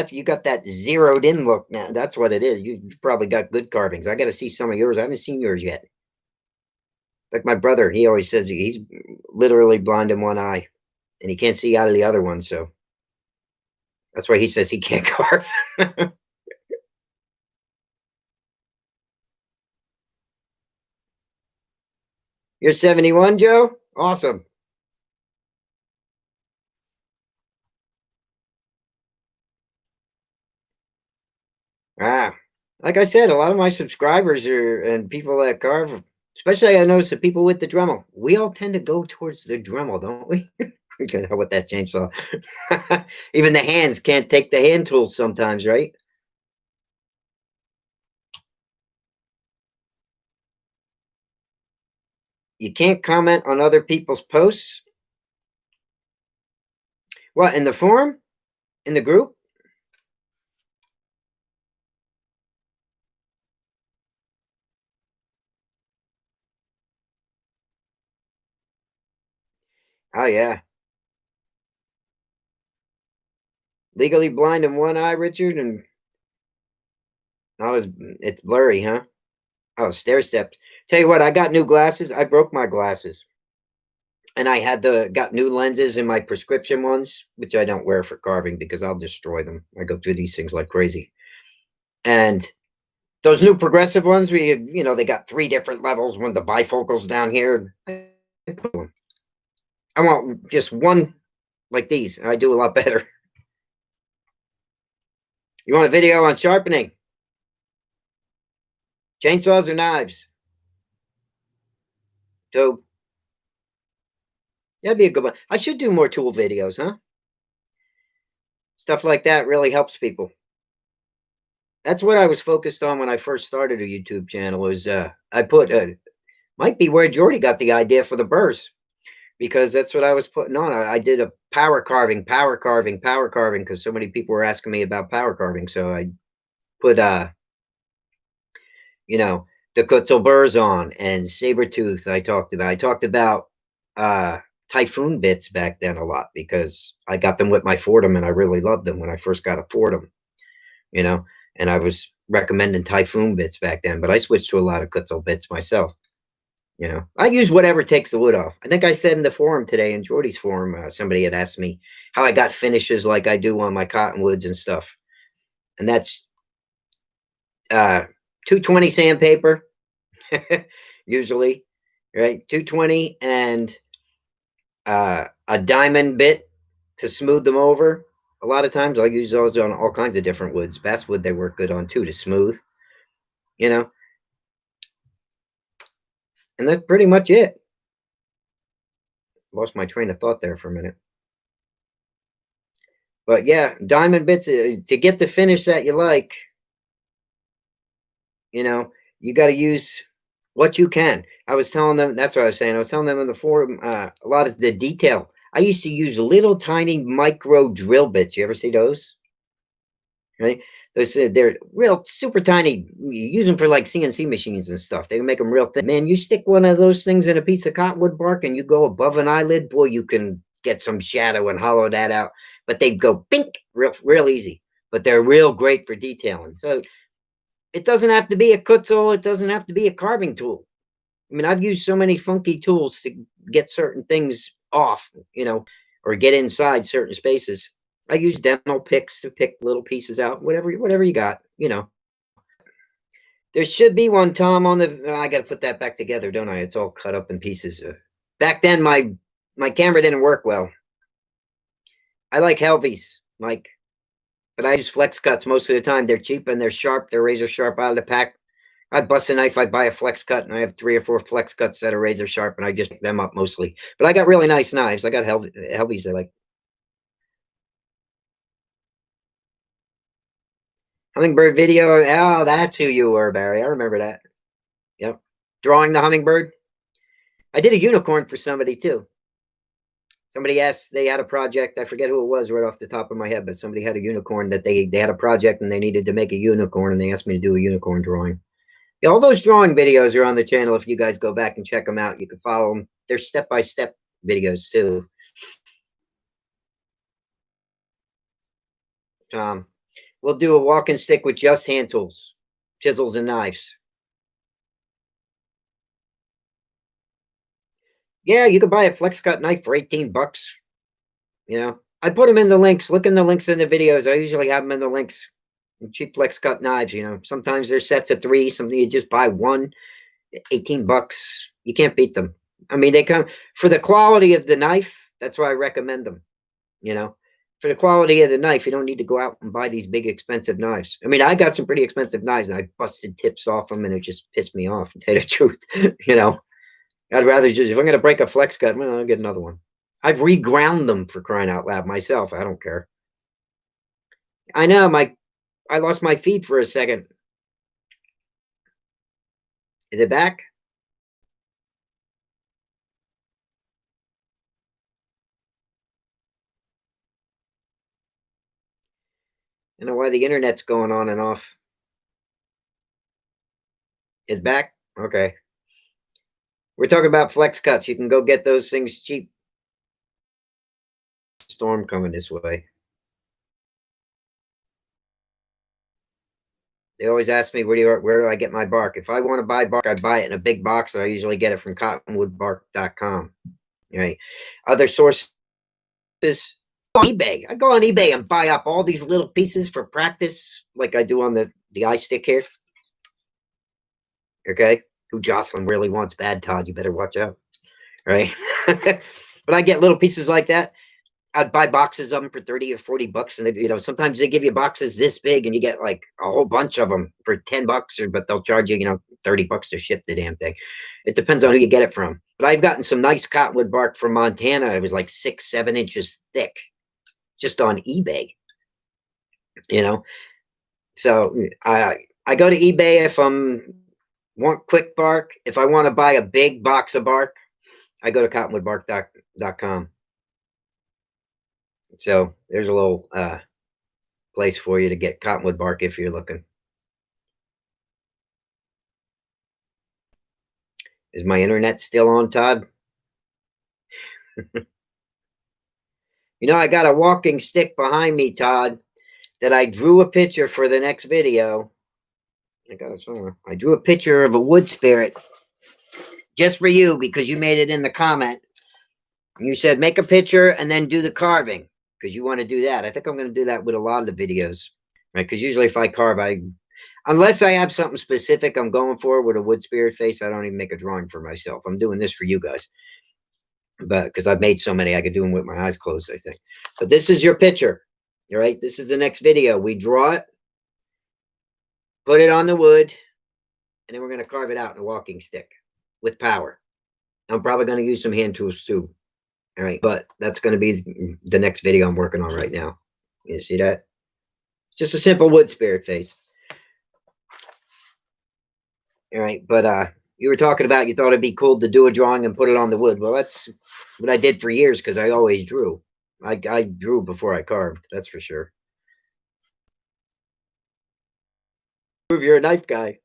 You got that zeroed in look now. That's what it is. You probably got good carvings. I got to see some of yours. I haven't seen yours yet. Like my brother, he always says he's literally blind in one eye and he can't see out of the other one. So that's why he says he can't carve. You're 71, Joe? Awesome. Ah, like I said, a lot of my subscribers and people that carve, especially I notice the people with the Dremel. We all tend to go towards the Dremel, don't we? We can help with that chainsaw. Even the hands can't take the hand tools sometimes, right? You can't comment on other people's posts. What, in the forum? In the group? Oh, yeah. Legally blind in one eye, Richard, and not as it's blurry, huh? Oh, stair steps. Tell you what, I got new glasses. I broke my glasses. And I got new lenses in my prescription ones, which I don't wear for carving because I'll destroy them. I go through these things like crazy. And those new progressive ones, they got 3 different levels. One, the bifocals down here. I want just one like these. I do a lot better. You want a video on sharpening? Chainsaws or knives? Dope. That'd be a good one. I should do more tool videos, huh? Stuff like that really helps people. That's what I was focused on when I first started a YouTube channel. I put might be where Jordy got the idea for the burrs, because that's what I was putting on. I did a power carving, because so many people were asking me about power carving. So I put the Kutzel burrs on and saber tooth. I talked about Typhoon bits back then a lot because I got them with my Fordham and I really loved them when I first got a Fordham, you know, and I was recommending Typhoon bits back then, but I switched to a lot of Kutzel bits myself. You know, I use whatever takes the wood off. I think I said in the forum today, in Jordy's forum, somebody had asked me how I got finishes like I do on my cottonwoods and stuff. And that's 220 sandpaper, usually, right? 220 and a diamond bit to smooth them over. A lot of times I'll use those on all kinds of different woods. Basswood, they work good on too to smooth, you know, and that's pretty much it. Lost my train of thought there for a minute. But yeah, diamond bits to get the finish that you like, you know, you got to use what you can. I was telling them, that's what I was saying. I was telling them in the forum, a lot of the detail. I used to use little tiny micro drill bits. You ever see those? Right? Those they're real super tiny. You use them for like CNC machines and stuff. They can make them real thin. Man, you stick one of those things in a piece of cottonwood bark and you go above an eyelid, boy, you can get some shadow and hollow that out. But they go pink real easy. But they're real great for detailing. So it doesn't have to be a Kutzel. It doesn't have to be a carving tool. I mean, I've used so many funky tools to get certain things off, you know, or get inside certain spaces. I use dental picks to pick little pieces out, whatever you got, you know. There should be one, Tom, on the. I got to put that back together, don't I? It's all cut up in pieces. Back then, my camera didn't work well. I like Helvies, Mike, but I use flex cuts most of the time. They're cheap and they're sharp. They're razor sharp out of the pack. I bust a knife, I buy a flex cut, and I have 3 or 4 flex cuts that are razor sharp, and I just pick them up mostly. But I got really nice knives. I got Helvies I like. Hummingbird video. Oh, that's who you were, Barry. I remember that. Yep. Drawing the hummingbird. I did a unicorn for somebody too. Somebody asked, they had a project. I forget who it was right off the top of my head, but somebody had a unicorn that they had a project and they needed to make a unicorn, and they asked me to do a unicorn drawing. Yeah, all those drawing videos are on the channel. If you guys go back and check them out, you can follow them. They're step-by-step videos too. We'll do a walking stick with just hand tools, chisels and knives. Yeah, you can buy a flex cut knife for 18 bucks. You know, I put them in the links. Look in the links in the videos. I usually have them in the links. Cheap flex cut knives, you know. Sometimes they're sets of 3, something you just buy one, 18 bucks. You can't beat them. I mean, they come for the quality of the knife. That's why I recommend them, you know. For the quality of the knife, you don't need to go out and buy these big expensive knives. I mean, I got some pretty expensive knives and I busted tips off them and it just pissed me off, to tell you the truth. You know, I'd rather just, if I'm going to break a flex cut, well, I'll get another one. I've reground them, for crying out loud, myself. I don't care. I know, I lost my feed for a second. Is it back? I don't know why the internet's going on and off. It's back? Okay. We're talking about flex cuts. You can go get those things cheap. Storm coming this way. They always ask me, where do I get my bark? If I want to buy bark, I buy it in a big box, and I usually get it from cottonwoodbark.com. Right. Other sources on eBay. I go on eBay and buy up all these little pieces for practice, like I do on the eye stick here. Okay. Who Jocelyn really wants bad, Todd? You better watch out. Right. But I get little pieces like that. I'd buy boxes of them for 30 or 40 bucks. And, you know, sometimes they give you boxes this big and you get like a whole bunch of them for 10 bucks, but they'll charge you, you know, 30 bucks to ship the damn thing. It depends on who you get it from. But I've gotten some nice cottonwood bark from Montana. It was like 6-7 inches thick just on eBay, you know? So I go to eBay if want quick bark. If I want to buy a big box of bark, I go to cottonwoodbark.com. So there's a little place for you to get cottonwood bark if you're looking. Is my internet still on, Todd? You know, I got a walking stick behind me, Todd, that I drew a picture for the next video. I got it somewhere. I drew a picture of a wood spirit just for you because you made it in the comment. You said make a picture and then do the carving because you want to do that. I think I'm going to do that with a lot of the videos, right? Because usually if I carve, unless I have something specific I'm going for with a wood spirit face, I don't even make a drawing for myself. I'm doing this for you guys. But because I've made so many, I could do them with my eyes closed, I think. But this is your picture. All right. This is the next video. We draw it, put it on the wood, and then we're going to carve it out in a walking stick with power. I'm probably going to use some hand tools too. All right. But that's going to be the next video I'm working on right now. You see that? Just a simple wood spirit face. All right. But you were talking about you thought it'd be cool to do a drawing and put it on the wood. Well, that's what I did for years because I always drew. I drew before I carved. That's for sure. Prove you're a knife guy.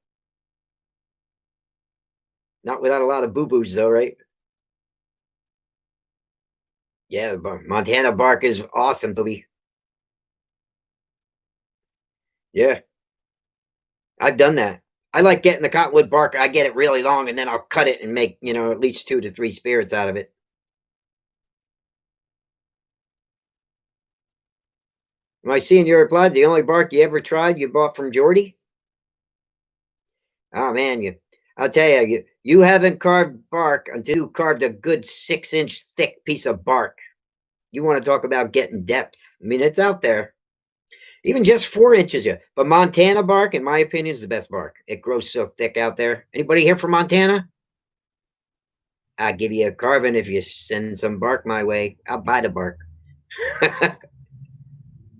Not without a lot of boo-boos though, right? Yeah, Montana bark is awesome, Toby. Yeah, I've done that. I like getting the cottonwood bark. I get it really long and then I'll cut it and make, at least 2 to 3 spirits out of it. Am I seeing your reply? The only bark you ever tried you bought from Jordy? Oh man, I'll tell you, you haven't carved bark until you carved a good 6-inch thick piece of bark. You want to talk about getting depth. I mean, it's out there. Even just 4 inches, yeah. But Montana bark, in my opinion, is the best bark. It grows so thick out there. Anybody here from Montana? I'll give you a carving if you send some bark my way. I'll buy the bark.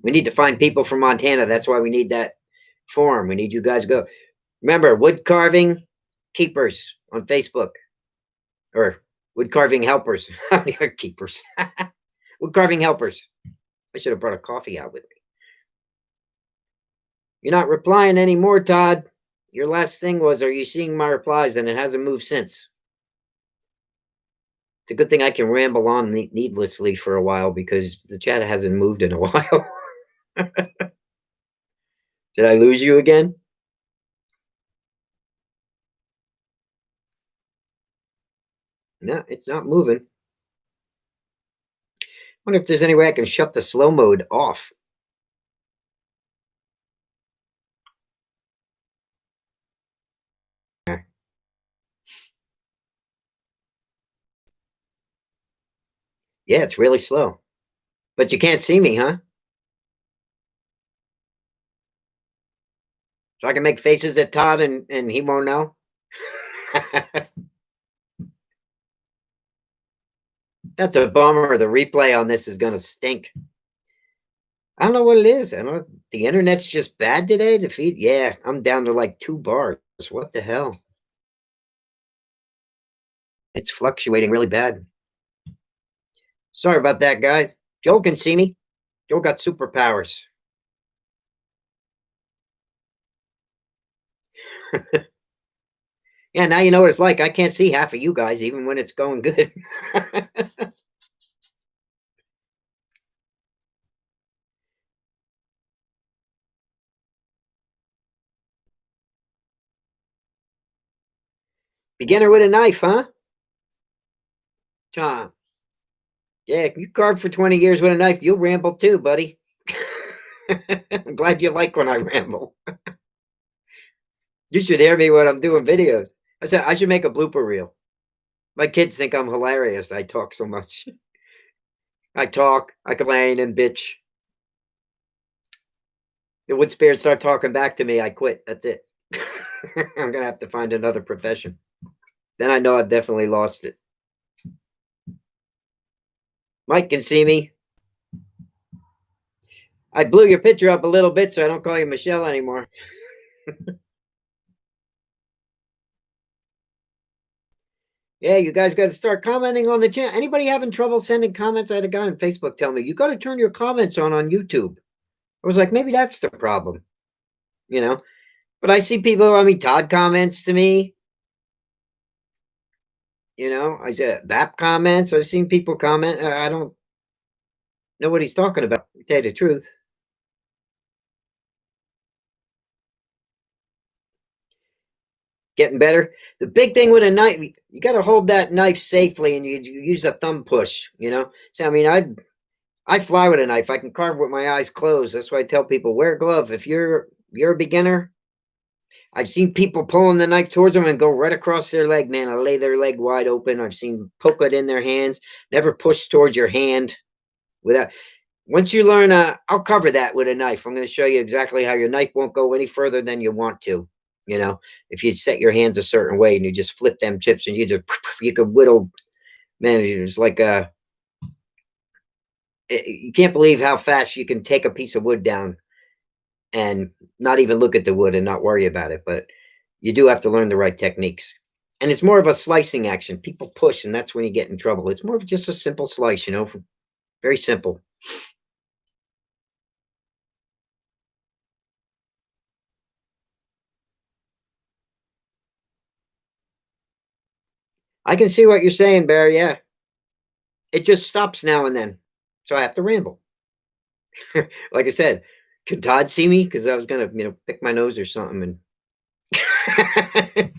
We need to find people from Montana. That's why we need that forum. We need you guys to go. Remember, wood carving keepers on Facebook. Or wood carving helpers. Keepers. Wood carving helpers. I should have brought a coffee out with me. You're not replying anymore, Todd. Your last thing was, are you seeing my replies? And it hasn't moved since. It's a good thing I can ramble on needlessly for a while because the chat hasn't moved in a while. Did I lose you again? No, it's not moving. I wonder if there's any way I can shut the slow mode off. Yeah, it's really slow. But you can't see me, huh? So I can make faces at Todd and he won't know? That's a bummer. The replay on this is going to stink. I don't know what it is. I don't know. The internet's just bad today. The feed. Yeah, I'm down to like 2 bars. What the hell? It's fluctuating really bad. Sorry about that, guys. Joel can see me. Joel got superpowers. Yeah, now you know what it's like. I can't see half of you guys, even when it's going good. Beginner with a knife, huh? Tom. Yeah, you carved for 20 years with a knife. You'll ramble too, buddy. I'm glad you like when I ramble. You should hear me when I'm doing videos. I said I should make a blooper reel. My kids think I'm hilarious. I talk so much. I talk, I complain and bitch. The wood spirits start talking back to me. I quit. That's it. I'm gonna have to find another profession. Then I know I've definitely lost it. Mike can see me. I blew your picture up a little bit, so I don't call you Michelle anymore. Yeah, you guys got to start commenting on the channel. Anybody having trouble sending comments? I had a guy on Facebook tell me, you got to turn your comments on YouTube. I was like, maybe that's the problem, But I see people, Todd comments to me. I said that comments. I've seen people comment. I don't know what he's talking about, to tell you the truth. Getting better. The big thing with a knife, you got to hold that knife safely, and you use a thumb push. So I mean, I fly with a knife. I can carve with my eyes closed. That's why I tell people wear a glove. If you're a beginner, I've seen people pulling the knife towards them and go right across their leg, man. I lay their leg wide open. I've seen poke it in their hands. Never push towards your hand without. Once you learn, I'll cover that with a knife. I'm going to show you exactly how your knife won't go any further than you want to. If you set your hands a certain way and you just flip them chips and you could whittle, man, it's like you can't believe how fast you can take a piece of wood down and not even look at the wood and not worry about it. But you do have to learn the right techniques. And it's more of a slicing action. People push, and that's when you get in trouble. It's more of just a simple slice, very simple. I can see what you're saying, Bear. Yeah. It just stops now and then. So I have to ramble. Like I said, could Todd see me? Because I was going to, pick my nose or something. And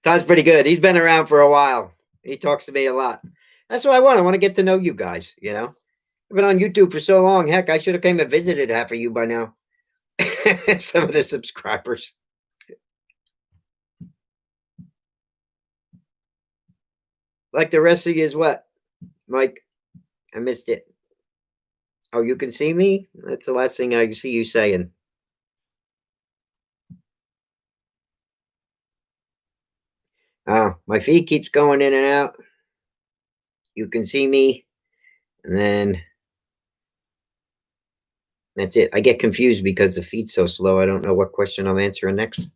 Todd's pretty good. He's been around for a while. He talks to me a lot. That's what I want. I want to get to know you guys, I've been on YouTube for so long. Heck, I should have came and visited half of you by now. Some of the subscribers. Like the rest of you is what? Mike, I missed it. Oh, you can see me? That's the last thing I see you saying. Oh, my feed keeps going in and out. You can see me. And then that's it. I get confused because the feed's so slow. I don't know what question I'm answering next.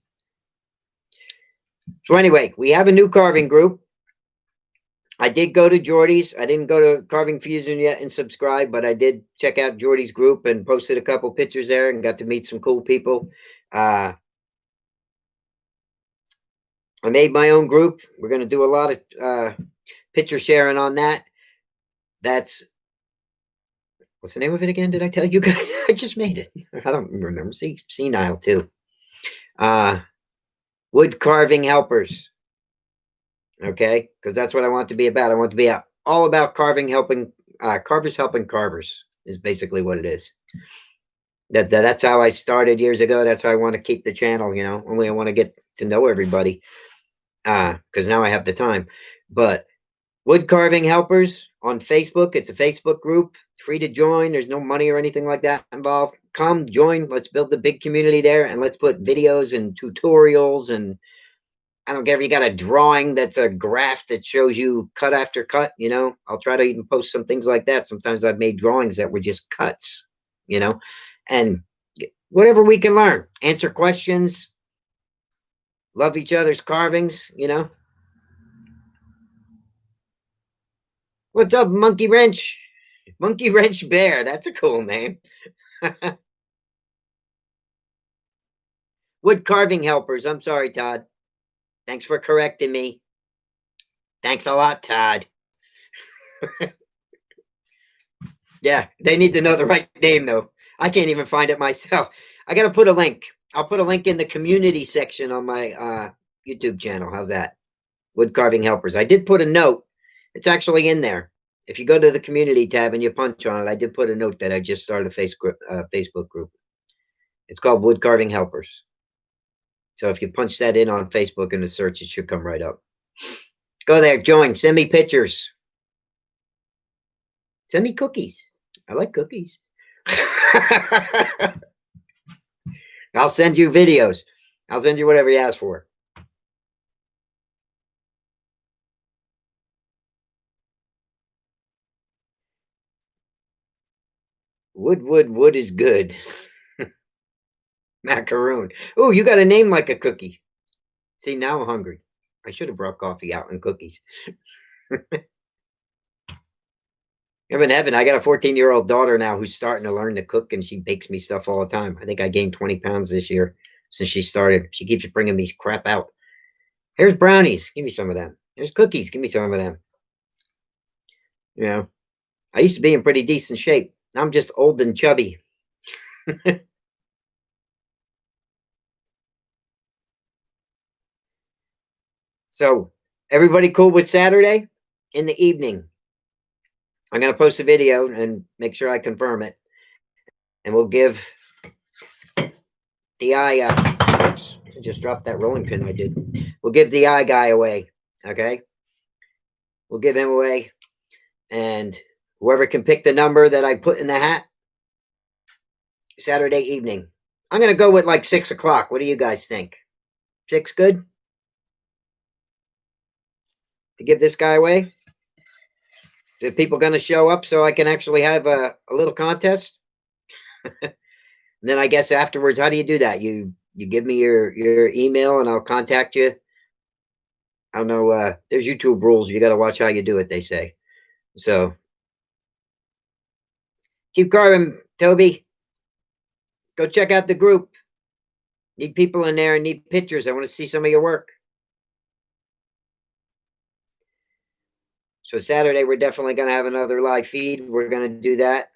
So anyway, we have a new carving group. I did go to Jordy's. I didn't go to Carving Fusion yet and subscribe, but I did check out Jordy's group and posted a couple pictures there and got to meet some cool people. I made my own group. We're going to do a lot of picture sharing on that. That's what's the name of it again? Did I tell you guys? I just made it. I don't remember. See, senile too. Wood carving helpers. Okay, because that's what I want to be about. I want to be all about carving, helping carvers helping carvers is basically what it is. That's how I started years ago. That's how I want to keep the channel. Only I want to get to know everybody because now I have the time. But wood carving helpers on Facebook. It's a Facebook group. It's free to join. There's no money or anything like that involved. Come join. Let's build the big community there, and let's put videos and tutorials and I don't care if you got a drawing that's a graph that shows you cut after cut, I'll try to even post some things like that. Sometimes I've made drawings that were just cuts, and whatever we can learn, answer questions, love each other's carvings. What's up, Monkey Wrench? Monkey Wrench Bear. That's a cool name. Wood carving helpers. I'm sorry, Todd. Thanks for correcting me. Thanks a lot, Todd. Yeah, they need to know the right name, though. I can't even find it myself. I got to put a link. I'll put a link in the community section on my YouTube channel. How's that? Wood carving helpers. I did put a note. It's actually in there. If you go to the community tab and you punch on it, I did put a note that I just started a Facebook group. It's called Wood Carving Helpers. So if you punch that in on Facebook in the search, it should come right up. Go there, join, send me pictures. Send me cookies. I like cookies. I'll send you videos. I'll send you whatever you ask for. Wood is good. Macaroon. Oh, you got a name like a cookie. See, now I'm hungry. I should have brought coffee out and cookies. I'm in heaven. I got a 14-year-old daughter now who's starting to learn to cook, and she bakes me stuff all the time. I think I gained 20 pounds this year since she started. She keeps bringing me crap out. Here's brownies. Give me some of them. Here's cookies. Give me some of them. You know, I used to be in pretty decent shape. I'm just old and chubby. So, everybody cool with Saturday in the evening? I'm going to post a video and make sure I confirm it. And we'll give the eye, oops, I just dropped that rolling pin I did. We'll give the eye guy away. Okay. We'll give him away. And whoever can pick the number that I put in the hat, Saturday evening. I'm going to go with like 6 o'clock. What do you guys think? 6 good? To give this guy away? Are people going to show up so I can actually have a little contest? And then I guess afterwards, how do you do that? You give me your email and I'll contact you. I don't know. There's YouTube rules. You got to watch how you do it, they say. So keep carving, Toby. Go check out the group. Need people in there and need pictures. I want to see some of your work. So Saturday, we're definitely going to have another live feed. We're going to do that.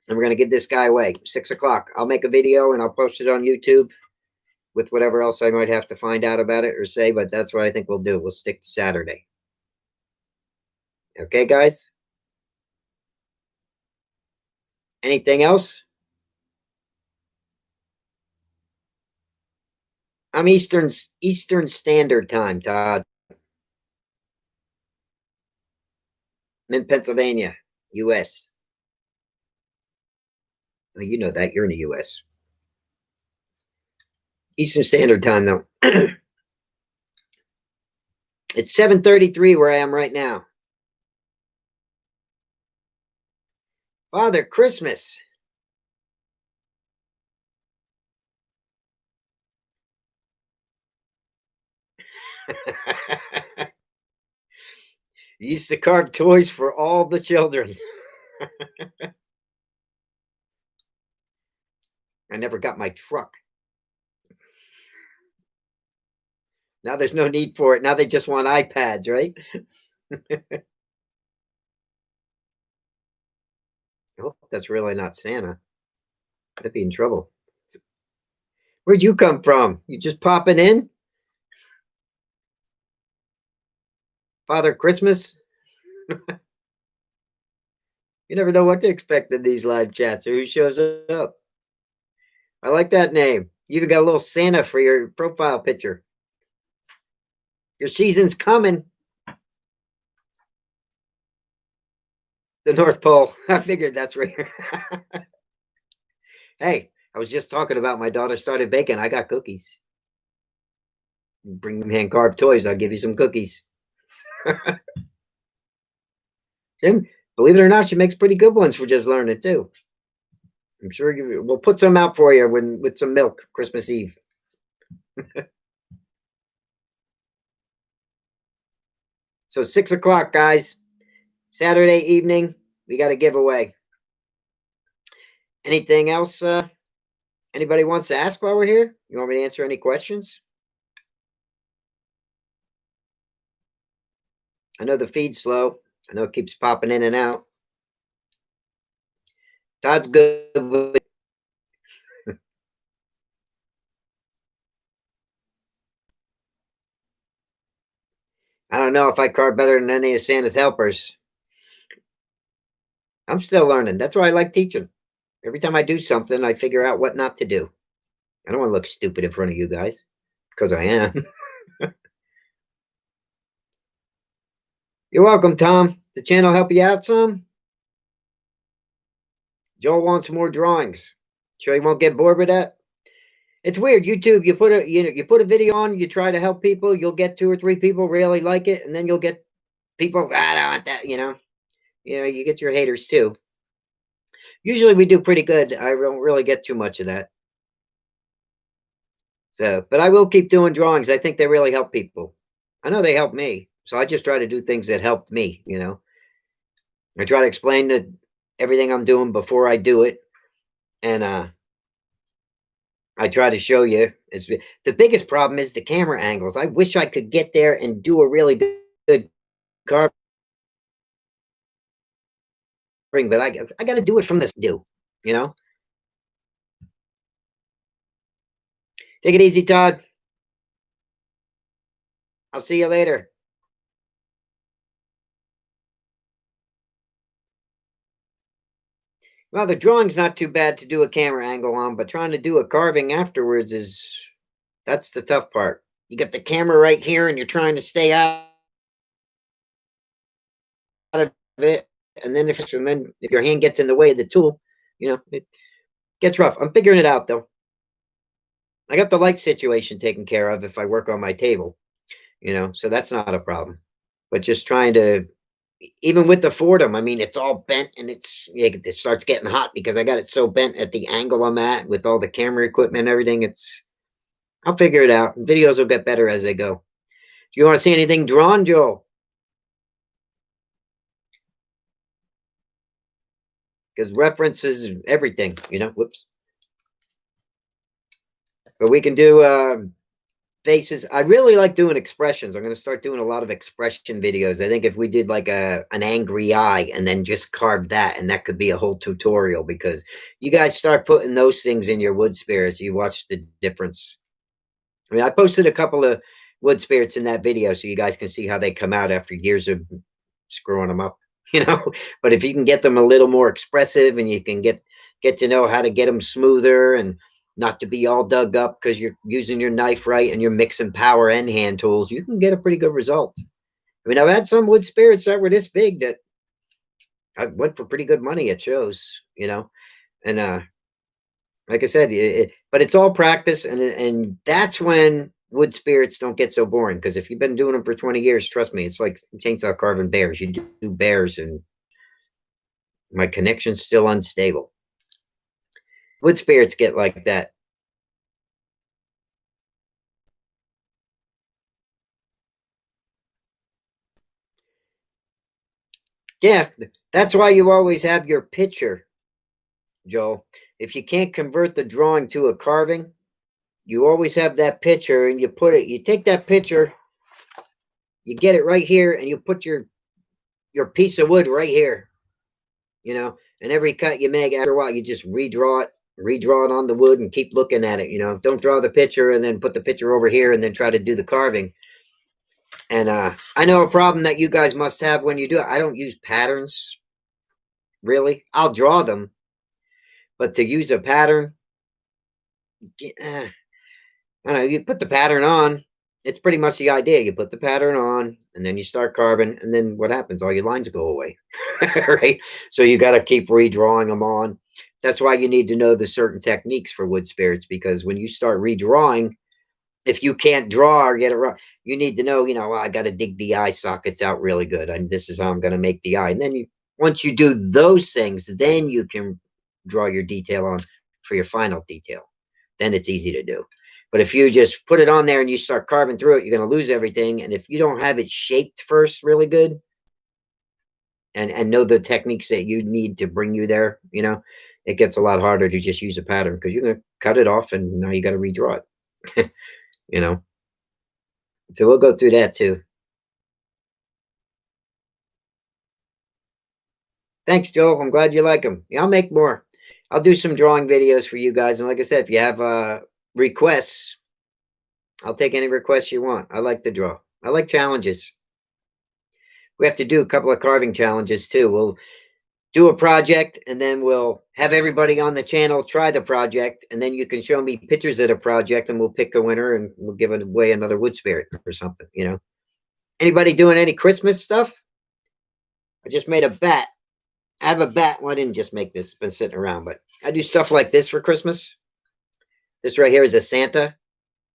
And we're going to give this guy away. 6 o'clock. I'll make a video and I'll post it on YouTube with whatever else I might have to find out about it or say. But that's what I think we'll do. We'll stick to Saturday. Okay, guys? Anything else? I'm Eastern Standard Time, Todd. I'm in Pennsylvania, U.S. Well, you know that. You're in the U.S. Eastern Standard Time, though. It's 7:33 where I am right now. Father Christmas. Used to carve toys for all the children. I never got my truck. Now there's no need for it. Now they just want iPads, right? I hope that's really not Santa. I'd be in trouble. Where'd you come from? You just popping in? Father Christmas? You never know what to expect in these live chats or who shows up. I like that name. You even got a little Santa for your profile picture. Your season's coming. The North Pole. I figured that's where you're. Hey, I was just talking about my daughter started baking. I got cookies. Bring them hand carved toys. I'll give you some cookies. Jim, believe it or not, she makes pretty good ones for just learning too. I'm sure we'll put some out for you with some milk Christmas Eve. So 6 o'clock, guys. Saturday evening, we got a giveaway. Anything else anybody wants to ask while we're here? You want me to answer any questions? I know the feed's slow. I know it keeps popping in and out. Todd's good with I don't know if I carve better than any of Santa's helpers. I'm still learning. That's why I like teaching. Every time I do something, I figure out what not to do. I don't want to look stupid in front of you guys because I am. You're welcome, Tom. The channel help you out some? Joel wants more drawings. Sure you won't get bored with that? It's weird. YouTube, you put a video on, you try to help people, you'll get 2 or 3 people really like it, and then you'll get people, I don't want that, you get your haters too. Usually we do pretty good. I don't really get too much of that. So, but I will keep doing drawings. I think they really help people. I know they help me. So I just try to do things that helped me, I try to explain everything I'm doing before I do it. And I try to show you. Is the biggest problem is the camera angles. I wish I could get there and do a really good carving, but I got to do it from this do. You know, take it easy, Todd. I'll see you later. Well, the drawing's not too bad to do a camera angle on, but trying to do a carving afterwards is that's the tough part. You got the camera right here, and you're trying to stay out of it, and then if your hand gets in the way of the tool, it gets rough. I'm figuring it out though. I got the light situation taken care of if I work on my table, so that's not a problem. But just trying to, even with the Fordham, I mean, it's all bent and it starts getting hot because I got it so bent at the angle I'm at with all the camera equipment and everything. I'll figure it out. Videos will get better as they go. Do you want to see anything drawn, Joel? Because references everything, whoops. But we can do faces. I really like doing expressions. I'm going to start doing a lot of expression videos. I think if we did like an angry eye and then just carved that, and that could be a whole tutorial, because you guys start putting those things in your wood spirits, you watch the difference. I mean, I posted a couple of wood spirits in that video so you guys can see how they come out after years of screwing them up, but if you can get them a little more expressive, and you can get to know how to get them smoother and not to be all dug up because you're using your knife right and you're mixing power and hand tools, you can get a pretty good result. I mean, I've had some wood spirits that were this big that I went for pretty good money at shows, and like I said, but it's all practice, and that's when wood spirits don't get so boring. Because if you've been doing them for 20 years, trust me, it's like chainsaw carving bears. You do bears, and my connection's still unstable. Wood spirits get like that. Yeah, that's why you always have your picture, Joel. If you can't convert the drawing to a carving, you always have that picture, and you take that picture, you get it right here, and you put your piece of wood right here, and every cut you make after a while, you just redraw it on the wood and keep looking at it. Don't draw the picture and then put the picture over here and then try to do the carving. And I know a problem that you guys must have when you do it. I don't use patterns, really. I'll draw them, but to use a pattern, I don't know. You put the pattern on. It's pretty much the idea. You put the pattern on, and then you start carving, and then what happens? All your lines go away, right? So you got to keep redrawing them on. That's why you need to know the certain techniques for wood spirits, because when you start redrawing, if you can't draw or get it wrong, you need to know, well, I got to dig the eye sockets out really good, and this is how I'm going to make the eye. And then once you do those things, then you can draw your detail on for your final detail. Then it's easy to do. But if you just put it on there and you start carving through it, you're going to lose everything. And if you don't have it shaped first really good, and know the techniques that you need to bring you there, it gets a lot harder to just use a pattern, because you're going to cut it off and now you got to redraw it. So we'll go through that too. Thanks, Joel. I'm glad you like them. Yeah, I'll make more. I'll do some drawing videos for you guys. And like I said, if you have requests, I'll take any requests you want. I like to draw. I like challenges. We have to do a couple of carving challenges too. We'll do a project, and then we'll have everybody on the channel try the project, and then you can show me pictures of the project, and we'll pick a winner, and we'll give away another wood spirit or something. Anybody doing any Christmas stuff? I just made a bat. I have a bat. Well, I didn't just make this. It's been sitting around, but I do stuff like this for Christmas. This right here is a Santa.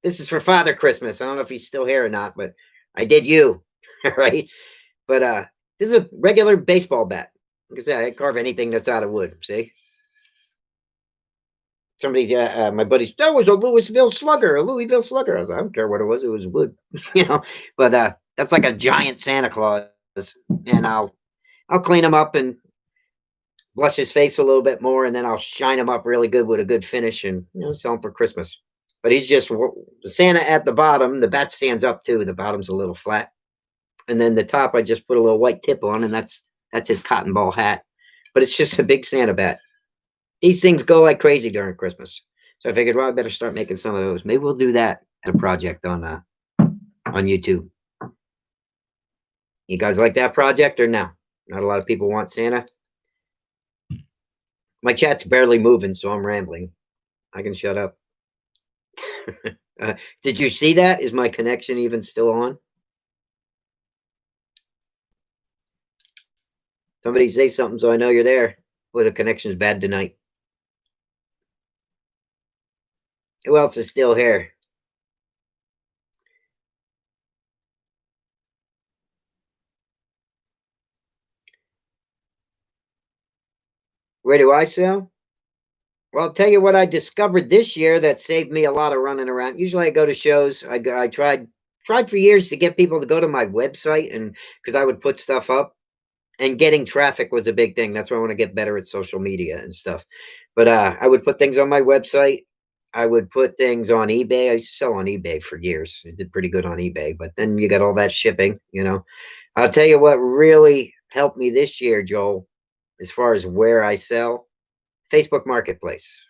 This is for Father Christmas. I don't know if he's still here or not, but I did you, right? But this is a regular baseball bat. Like I said, I carve anything that's out of wood. See, somebody's my buddy's. That was a Louisville Slugger, a Louisville Slugger. I was like, I don't care what it was. It was wood, But that's like a giant Santa Claus, and I'll clean them up and blush his face a little bit more, and then I'll shine him up really good with a good finish and, sell him for Christmas. But he's just the Santa at the bottom. The bat stands up too. The bottom's a little flat. And then the top, I just put a little white tip on, and that's his cotton ball hat. But it's just a big Santa bat. These things go like crazy during Christmas. So I figured, well, I better start making some of those. Maybe we'll do that as a project on YouTube. You guys like that project or no? Not a lot of people want Santa. My cat's barely moving, so I'm rambling. I can shut up. Did you see that? Is my connection even still on? Somebody say something so I know you're there. Boy, the connection's bad tonight. Who else is still here? Where do I sell? Well, I'll tell you what I discovered this year that saved me a lot of running around. Usually I go to shows. I tried for years to get people to go to my website, and because I would put stuff up, and getting traffic was a big thing. That's why I want to get better at social media and stuff. But I would put things on my website. I would put things on eBay. I used to sell on eBay for years. I did pretty good on eBay, but then you got all that shipping. I'll tell you what really helped me this year, Joel, as far as where I sell, Facebook Marketplace.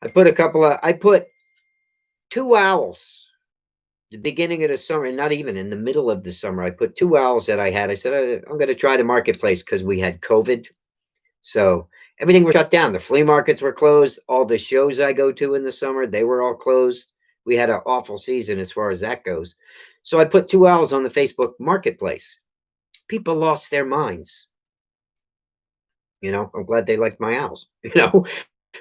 I put two owls the beginning of the summer, and not even in the middle of the summer. I put two owls that I had. I said, I'm going to try the marketplace because we had COVID. So everything was shut down. The flea markets were closed. All the shows I go to in the summer, they were all closed. We had an awful season as far as that goes. So I put two owls on the Facebook Marketplace. People lost their minds. I'm glad they liked my owls,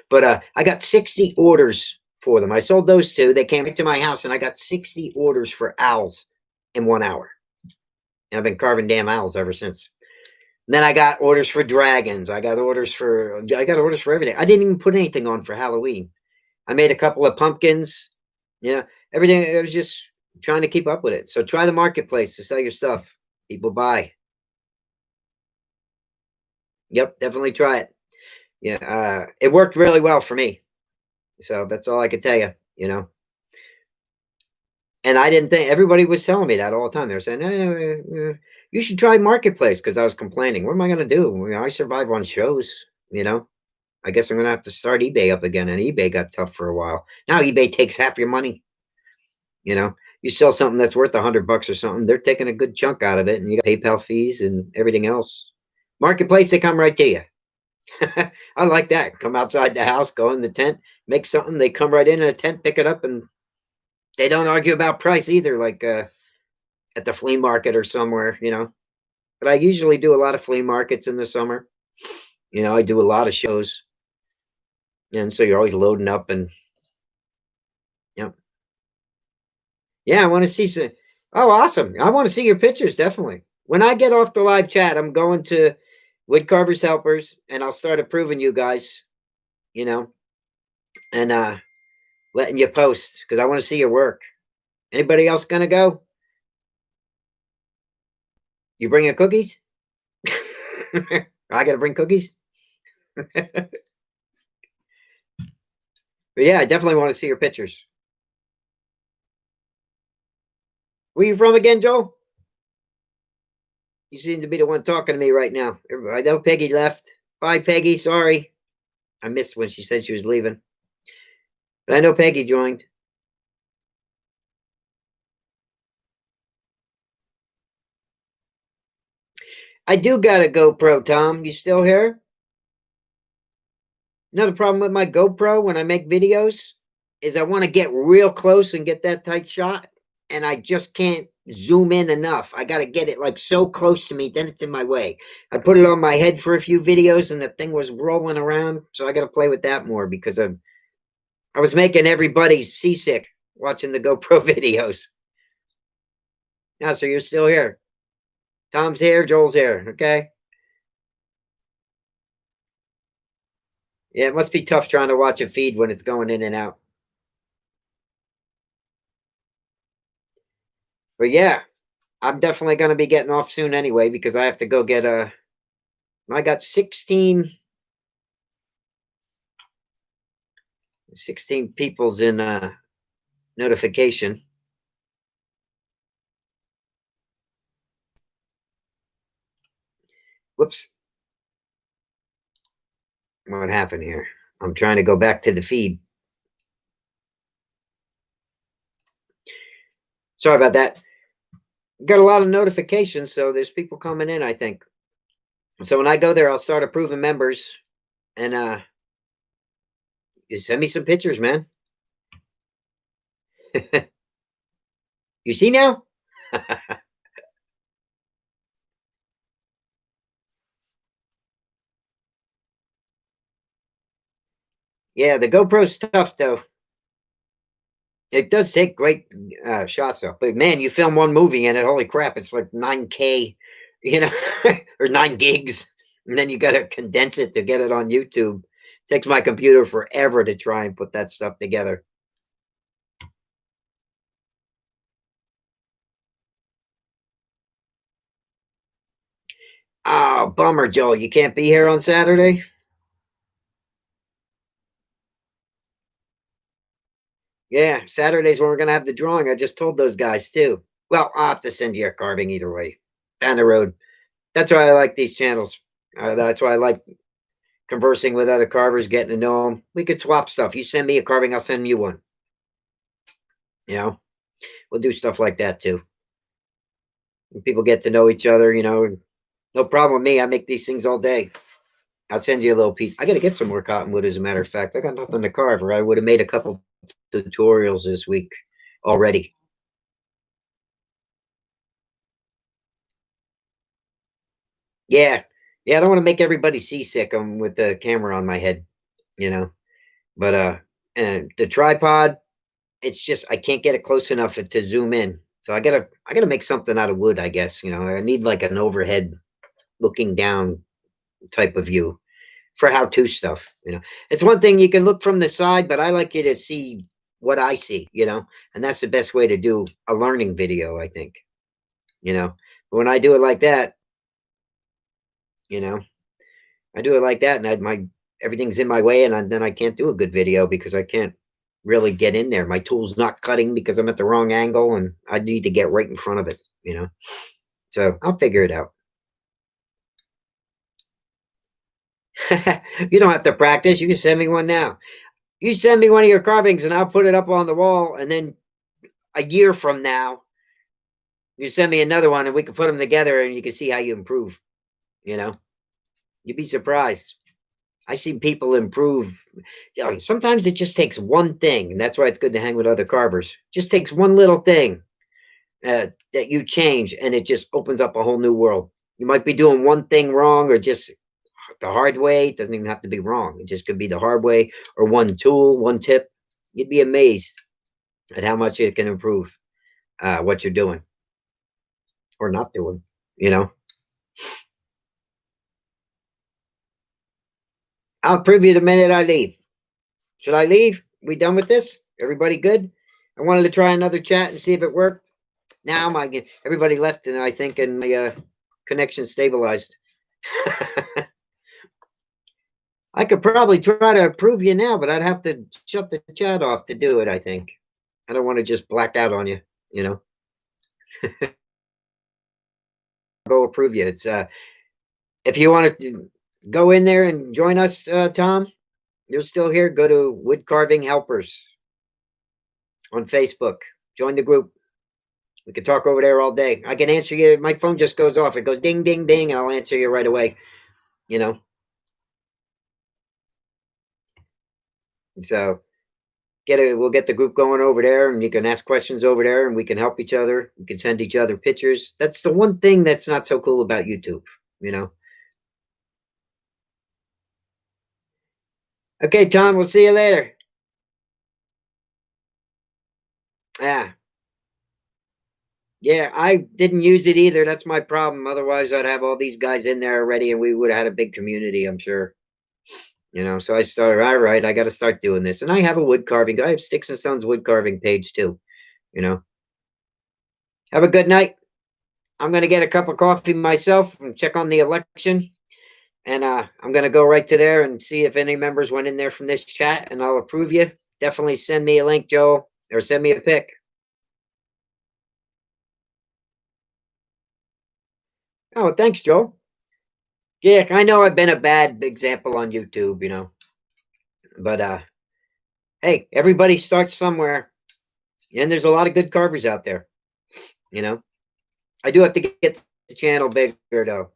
But I got 60 orders for them. I sold those two. They came right to my house, and I got 60 orders for owls in 1 hour. And I've been carving damn owls ever since. And then I got orders for dragons. I got orders for everything. I didn't even put anything on for Halloween. I made a couple of pumpkins. Everything. I was just trying to keep up with it. So try the marketplace to sell your stuff. People buy. Yep, definitely try it. Yeah, it worked really well for me. So that's all I could tell you. And I didn't think everybody was telling me that all the time. They were saying, you should try Marketplace because I was complaining. What am I going to do? I survive on shows. I guess I'm going to have to start eBay up again. And eBay got tough for a while. Now eBay takes half your money. You sell something that's worth $100 or something, they're taking a good chunk out of it, and you got PayPal fees and everything else. Marketplace, they come right to you. I like that. Come outside the house, go in the tent, make something. They come right in a tent, pick it up, and they don't argue about price either, like at the flea market or somewhere. But I usually do a lot of flea markets in the summer. I do a lot of shows, and so you're always loading up and yeah, yeah. I want to see some. Oh, awesome! I want to see your pictures definitely. When I get off the live chat, I'm going to Woodcarvers Helpers, and I'll start approving you guys. And letting you post because I want to see your work. Anybody else gonna go? You bringing cookies? I gotta bring cookies. But yeah, I definitely want to see your pictures. Where you from again, Joe? You seem to be the one talking to me right now. I know Peggy left. Bye, Peggy. Sorry. I missed when she said she was leaving. But I know Peggy joined. I do got a GoPro, Tom. You still here? The problem with my GoPro when I make videos is I want to get real close and get that tight shot, and I just can't zoom in enough. I got to get it like so close to me, then it's in my way. I put it on my head for a few videos, and the thing was rolling around, so I got to play with that more because I was making everybody seasick watching the GoPro videos. Yeah, so you're still here. Tom's here, Joel's here, okay? Yeah, it must be tough trying to watch a feed when it's going in and out. But yeah, I'm definitely going to be getting off soon anyway because I have to go get I got 16 people's in notification. Whoops. What happened here? I'm trying to go back to the feed. Sorry about that. Got a lot of notifications, so there's people coming in, I think. So when I go there, I'll start approving members, and you send me some pictures, man. You see now? Yeah, the GoPro's tough though. It does take great shots though. But man, you film one movie in it, holy crap, it's like 9K, you know, or 9 gigs. And then you got to condense it to get it on YouTube. Takes my computer forever to try and put that stuff together. Oh, bummer, Joel. You can't be here on Saturday? Yeah, Saturday's when we're gonna have the drawing. I just told those guys too. Well, I'll have to send you a carving either way. Down the road. That's why I like these channels. That's why I like conversing with other carvers, getting to know them. We could swap stuff. You send me a carving, I'll send you one. You know, we'll do stuff like that too. And people get to know each other. You know, no problem with me. I make these things all day. I'll send you a little piece. I got to get some more cottonwood, as a matter of fact. I got nothing to carve, or I would have made a couple tutorials this week already. Yeah. Yeah, I don't want to make everybody seasick with the camera on my head, you know. But and the tripod, it's just I can't get it close enough to zoom in. So I gotta make something out of wood, I guess. You know, I need like an overhead looking down type of view for how-to stuff. You know, it's one thing you can look from the side, but I like you to see what I see. You know, and that's the best way to do a learning video, I think. You know, but when I do it like that, you know, I do it like that, and my everything's in my way, and then I can't do a good video because I can't really get in there. My tool's not cutting because I'm at the wrong angle, and I need to get right in front of it. You know, so I'll figure it out. You don't have to practice. You can send me one now. You send me one of your carvings, and I'll put it up on the wall. And then a year from now, you send me another one, and we can put them together, and you can see how you improve. You know, you'd be surprised. I see people improve. You know, sometimes it just takes one thing, and that's why it's good to hang with other carvers. Just takes one little thing that you change, and it just opens up a whole new world. You might be doing one thing wrong, or just the hard way. It doesn't even have to be wrong. It just could be the hard way, or one tool, one tip. You'd be amazed at how much it can improve what you're doing or not doing. You know, I'll prove you the minute I leave. Should I leave? We done with this? Everybody good? I wanted to try another chat and see if it worked. Now everybody left, and I think, and my connection stabilized. I could probably try to approve you now, but I'd have to shut the chat off to do it. I think I don't want to just black out on you. You know, go approve you. It's if you wanted to go in there and join us, Tom, you're still here. Go to Wood Carving Helpers on Facebook. Join the group. We can talk over there all day. I can answer you. My phone just goes off. It goes ding, ding, ding, and I'll answer you right away. You know. So we'll get the group going over there, and you can ask questions over there, and we can help each other. We can send each other pictures. That's the one thing that's not so cool about YouTube, you know. Okay, Tom, we'll see you later. Yeah. Yeah, I didn't use it either. That's my problem. Otherwise, I'd have all these guys in there already, and we would have had a big community, I'm sure. You know, so I started, all right, I got to start doing this. And I have a wood carving. I have Sticks and Stones wood carving page too, you know. Have a good night. I'm going to get a cup of coffee myself and check on the election. And I'm going to go right to there and see if any members went in there from this chat, and I'll approve you. Definitely send me a link, Joe, or send me a pic. Oh, thanks, Joe. Yeah, I know I've been a bad example on YouTube, but hey, everybody starts somewhere, and there's a lot of good carvers out there. I do have to get the channel bigger, though.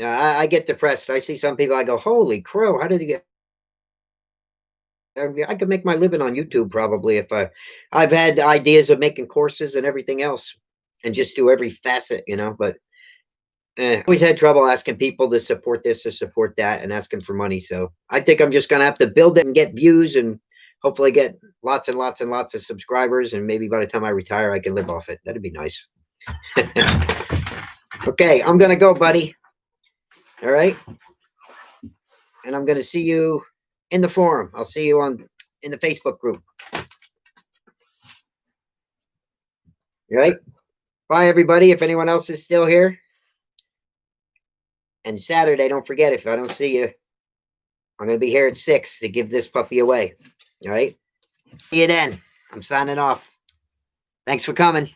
I get depressed. I see some people, I go, holy crow, how did he get? I could make my living on YouTube probably if I've had ideas of making courses and everything else and just do every facet, but always had trouble asking people to support this or support that and asking for money. So I think I'm just going to have to build it and get views and hopefully get lots and lots and lots of subscribers. And maybe by the time I retire, I can live off it. That'd be nice. Okay, I'm going to go, buddy. All right. And I'm going to see you in the forum. I'll see you in the Facebook group. All right. Bye, everybody. If anyone else is still here. And Saturday, don't forget, if I don't see you, I'm going to be here at 6 to give this puppy away. All right. See you then. I'm signing off. Thanks for coming.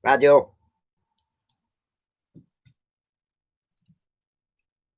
Bye, Joe.